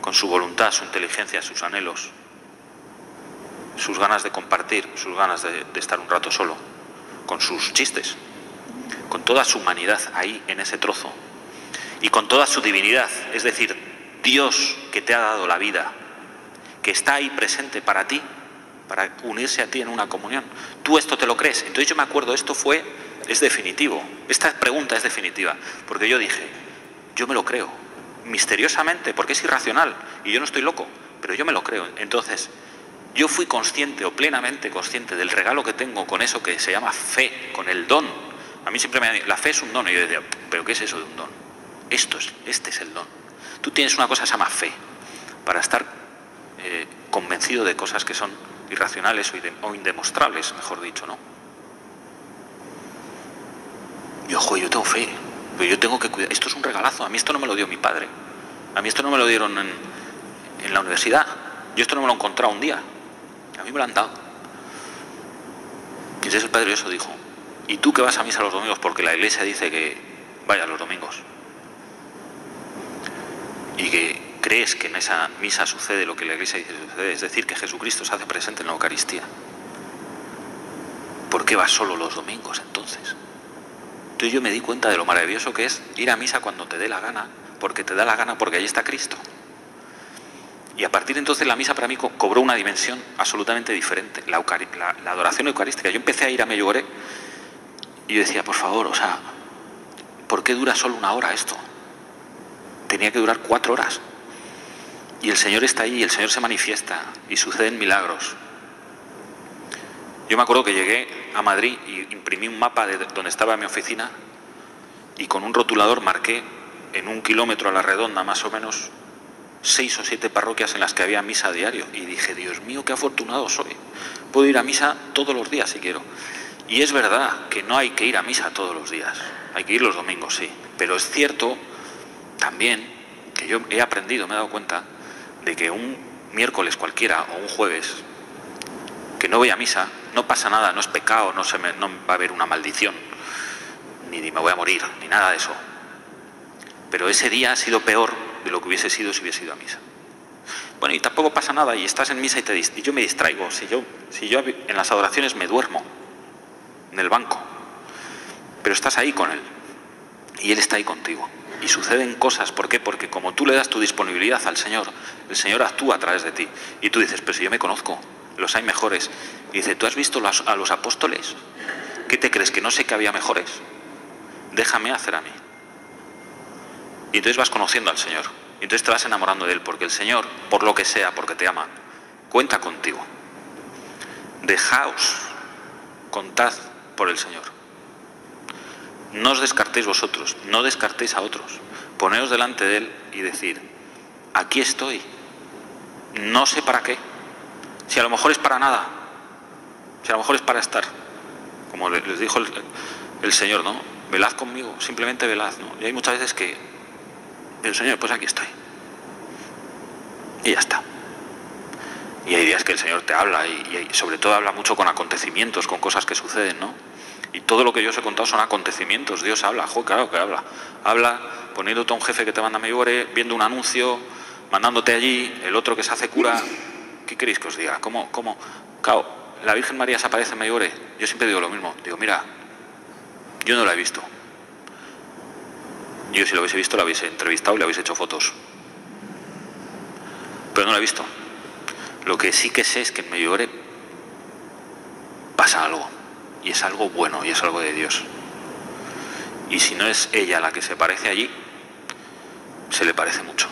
con su voluntad, su inteligencia, sus anhelos, sus ganas de compartir, sus ganas de estar un rato solo, con sus chistes, con toda su humanidad ahí en ese trozo y con toda su divinidad, es decir, Dios que te ha dado la vida, que está ahí presente para ti, para unirse a ti en una comunión. ¿Tú esto te lo crees? Entonces yo me acuerdo, es definitivo. Esta pregunta es definitiva, porque yo dije, yo me lo creo, misteriosamente, porque es irracional, y yo no estoy loco, pero yo me lo creo. Entonces, yo fui consciente o plenamente consciente del regalo que tengo con eso que se llama fe, con el don. A mí siempre la fe es un don, y yo decía, ¿pero qué es eso de un don? Este es el don. Tú tienes una cosa que se llama fe, para estar convencido de cosas que son irracionales o indemostrables, mejor dicho, ¿no? Yo tengo fe, pero yo tengo que cuidar. Esto es un regalazo. A mí esto no me lo dio mi padre. A mí esto no me lo dieron en la universidad. Yo esto no me lo he encontrado un día. A mí me lo han dado. Y entonces el Padre Dios dijo, ¿y tú que vas a misa los domingos porque la iglesia dice que vayas los domingos? Y que crees que en esa misa sucede lo que la iglesia dice que sucede, es decir, que Jesucristo se hace presente en la Eucaristía. ¿Por qué vas solo los domingos entonces? Entonces yo me di cuenta de lo maravilloso que es ir a misa cuando te dé la gana, porque te da la gana, porque ahí está Cristo. Y a partir de entonces la misa para mí cobró una dimensión absolutamente diferente, la adoración eucarística. Yo empecé a ir a Medjugorje y yo decía, por favor, o sea, ¿por qué dura solo 1 hora esto? Tenía que durar 4 horas. Y el Señor está ahí, y el Señor se manifiesta, y suceden milagros. Yo me acuerdo que llegué a Madrid y imprimí un mapa de donde estaba mi oficina y con un rotulador marqué en 1 kilómetro a la redonda, más o menos, 6 o 7 parroquias en las que había misa a diario. Y dije, Dios mío, qué afortunado soy. Puedo ir a misa todos los días si quiero. Y es verdad que no hay que ir a misa todos los días. Hay que ir los domingos, sí. Pero es cierto también que yo he aprendido, me he dado cuenta, de que un miércoles cualquiera o un jueves que no voy a misa, no pasa nada, no es pecado, no va a haber una maldición, ni me voy a morir, ni nada de eso. Pero ese día ha sido peor de lo que hubiese sido si hubiese ido a misa. Bueno, y tampoco pasa nada, y estás en misa y yo me distraigo. Si yo en las adoraciones me duermo en el banco, pero estás ahí con Él, y Él está ahí contigo. Y suceden cosas, ¿por qué? Porque como tú le das tu disponibilidad al Señor, el Señor actúa a través de ti. Y tú dices, pero si yo me conozco, los hay mejores. Y dice, ¿tú has visto a los apóstoles? ¿Qué te crees, que no sé que había mejores? Déjame hacer a mí. Y entonces vas conociendo al Señor. Y entonces te vas enamorando de Él, porque el Señor, por lo que sea, porque te ama, cuenta contigo. Dejaos, contad por el Señor. No os descartéis vosotros, no descartéis a otros. Poneos delante de Él y decir, aquí estoy, no sé para qué. Si a lo mejor es para nada, si a lo mejor es para estar. Como les dijo el Señor, ¿no? Velad conmigo, simplemente velad, ¿no? Y hay muchas veces que el Señor, pues aquí estoy. Y ya está. Y hay días que el Señor te habla y sobre todo habla mucho con acontecimientos, con cosas que suceden, ¿no? Y todo lo que yo os he contado son acontecimientos. Dios habla, claro que habla. Habla poniéndote a un jefe que te manda a Medjugorje, viendo un anuncio, mandándote allí, el otro que se hace cura. ¿Qué queréis que os diga? ¿Cómo? Claro, la Virgen María se aparece en Medjugorje. Yo siempre digo lo mismo. Digo, mira, yo no la he visto. Yo si lo hubiese visto, la habéis entrevistado y le habéis hecho fotos. Pero no la he visto. Lo que sí que sé es que en Medjugorje pasa algo. Y es algo bueno, y es algo de Dios. Y si no es ella la que se parece allí, se le parece mucho.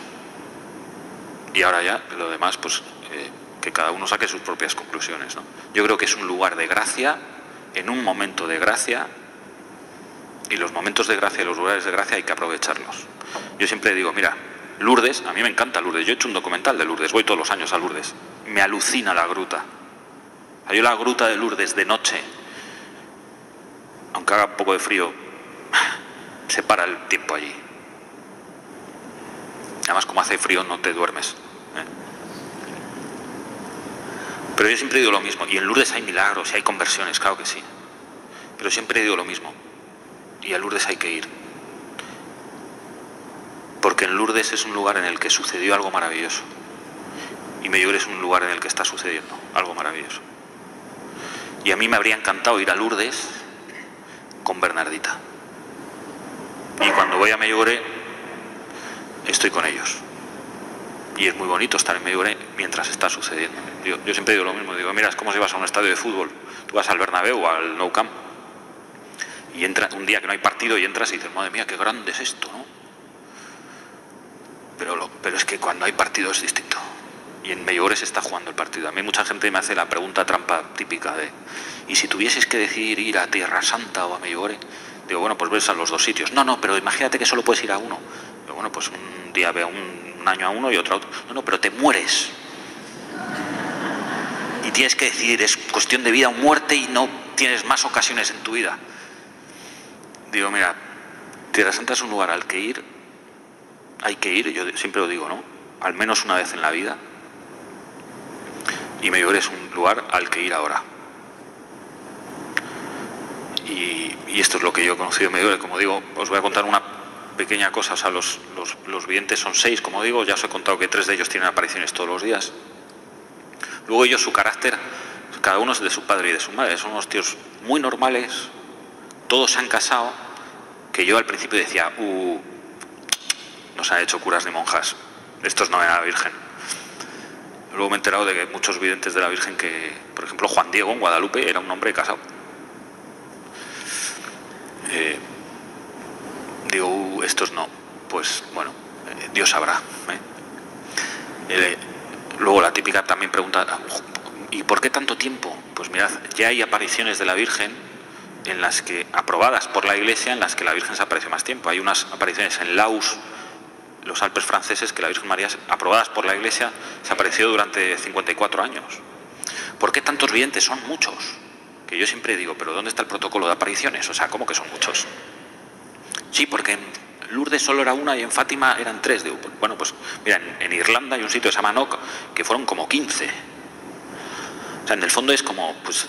Y ahora ya, lo demás, pues que cada uno saque sus propias conclusiones, ¿no? Yo creo que es un lugar de gracia, en un momento de gracia, y los momentos de gracia y los lugares de gracia hay que aprovecharlos. Yo siempre digo, mira, Lourdes, a mí me encanta Lourdes, yo he hecho un documental de Lourdes, voy todos los años a Lourdes, me alucina la gruta. Yo la gruta de Lourdes de noche, aunque haga un poco de frío, se para el tiempo allí. Además, como hace frío, no te duermes. Pero yo siempre digo lo mismo. Y en Lourdes hay milagros y hay conversiones, claro que sí. Pero siempre digo lo mismo. Y a Lourdes hay que ir. Porque en Lourdes es un lugar en el que sucedió algo maravilloso. Y Medjugorje es un lugar en el que está sucediendo algo maravilloso. Y a mí me habría encantado ir a Lourdes con Bernardita. Y cuando voy a Medjugorje, estoy con ellos. Y es muy bonito estar en Medjugorje mientras está sucediendo. Yo siempre digo lo mismo, digo, mira, es como si vas a un estadio de fútbol. Tú vas al Bernabéu o al Nou Camp y entras un día que no hay partido y entras y dices, madre mía, qué grande es esto, ¿no? Pero es que cuando hay partido es distinto. Y en Medjugorje se está jugando el partido. A mí mucha gente me hace la pregunta trampa típica de, ¿y si tuvieses que decidir ir a Tierra Santa o a Medjugorje? Digo, bueno, pues ves a los dos sitios. No, pero imagínate que solo puedes ir a uno. Pero bueno, pues un día ve un año a uno y otro a otro. No, pero te mueres. Y tienes que decidir, es cuestión de vida o muerte y no tienes más ocasiones en tu vida. Digo, mira, Tierra Santa es un lugar al que ir, hay que ir, yo siempre lo digo, ¿no? Al menos una vez en la vida. Y Medjugorje es un lugar al que ir ahora. Y esto es lo que yo he conocido en Medjugorje. Como digo, os voy a contar una pequeña cosa. O sea, los videntes son 6, como digo. Ya os he contado que 3 de ellos tienen apariciones todos los días. Luego ellos, su carácter, cada uno es de su padre y de su madre. Son unos tíos muy normales. Todos se han casado. Que yo al principio decía, no se han hecho curas ni monjas. Estos no eran la Virgen. luego me he enterado de que muchos videntes de la Virgen que, por ejemplo, Juan Diego en Guadalupe era un hombre casado. Digo, estos no. Pues bueno, Dios sabrá. Luego la típica también pregunta, ¿y por qué tanto tiempo? Pues mirad, ya hay apariciones de la Virgen en las que, aprobadas por la Iglesia, en las que la Virgen se aparece más tiempo. Hay unas apariciones en Laus, los Alpes franceses, que la Virgen María, aprobadas por la Iglesia, se apareció durante 54 años. ¿Por qué tantos videntes? Son muchos. Que yo siempre digo, ¿pero dónde está el protocolo de apariciones? O sea, ¿cómo que son muchos? Sí, porque en Lourdes solo era una y en Fátima eran 3. Digo, bueno, pues mira, en Irlanda hay un sitio que se llama Knock, que fueron como 15. O sea, en el fondo es como, pues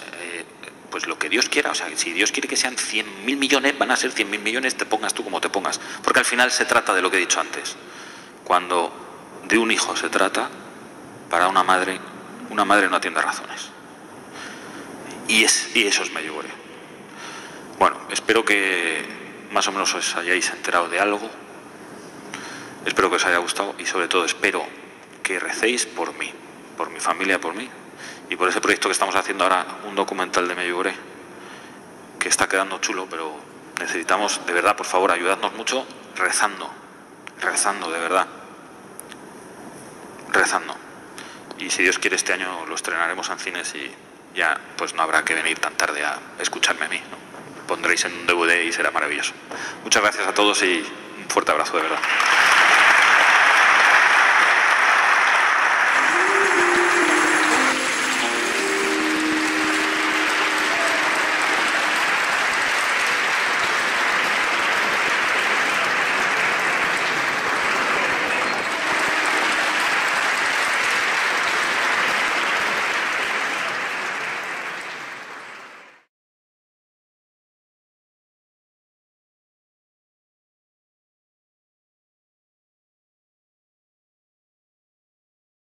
lo que Dios quiera. O sea, si Dios quiere que sean 100.000 millones, van a ser 100.000 millones, te pongas tú como te pongas. Porque al final se trata de lo que he dicho antes. Cuando de un hijo se trata, para una madre no atiende razones. Y eso es Medjugorje. Bueno, espero que más o menos os hayáis enterado de algo. Espero que os haya gustado y sobre todo espero que recéis por mí, por mi familia, por mí. Y por ese proyecto que estamos haciendo ahora, un documental de Medjugorje, que está quedando chulo, pero necesitamos, de verdad, por favor, ayudadnos mucho rezando, de verdad, rezando. Y si Dios quiere, este año lo estrenaremos en cines y ya pues no habrá que venir tan tarde a escucharme a mí, ¿no? Pondréis en un DVD y será maravilloso. Muchas gracias a todos y un fuerte abrazo, de verdad.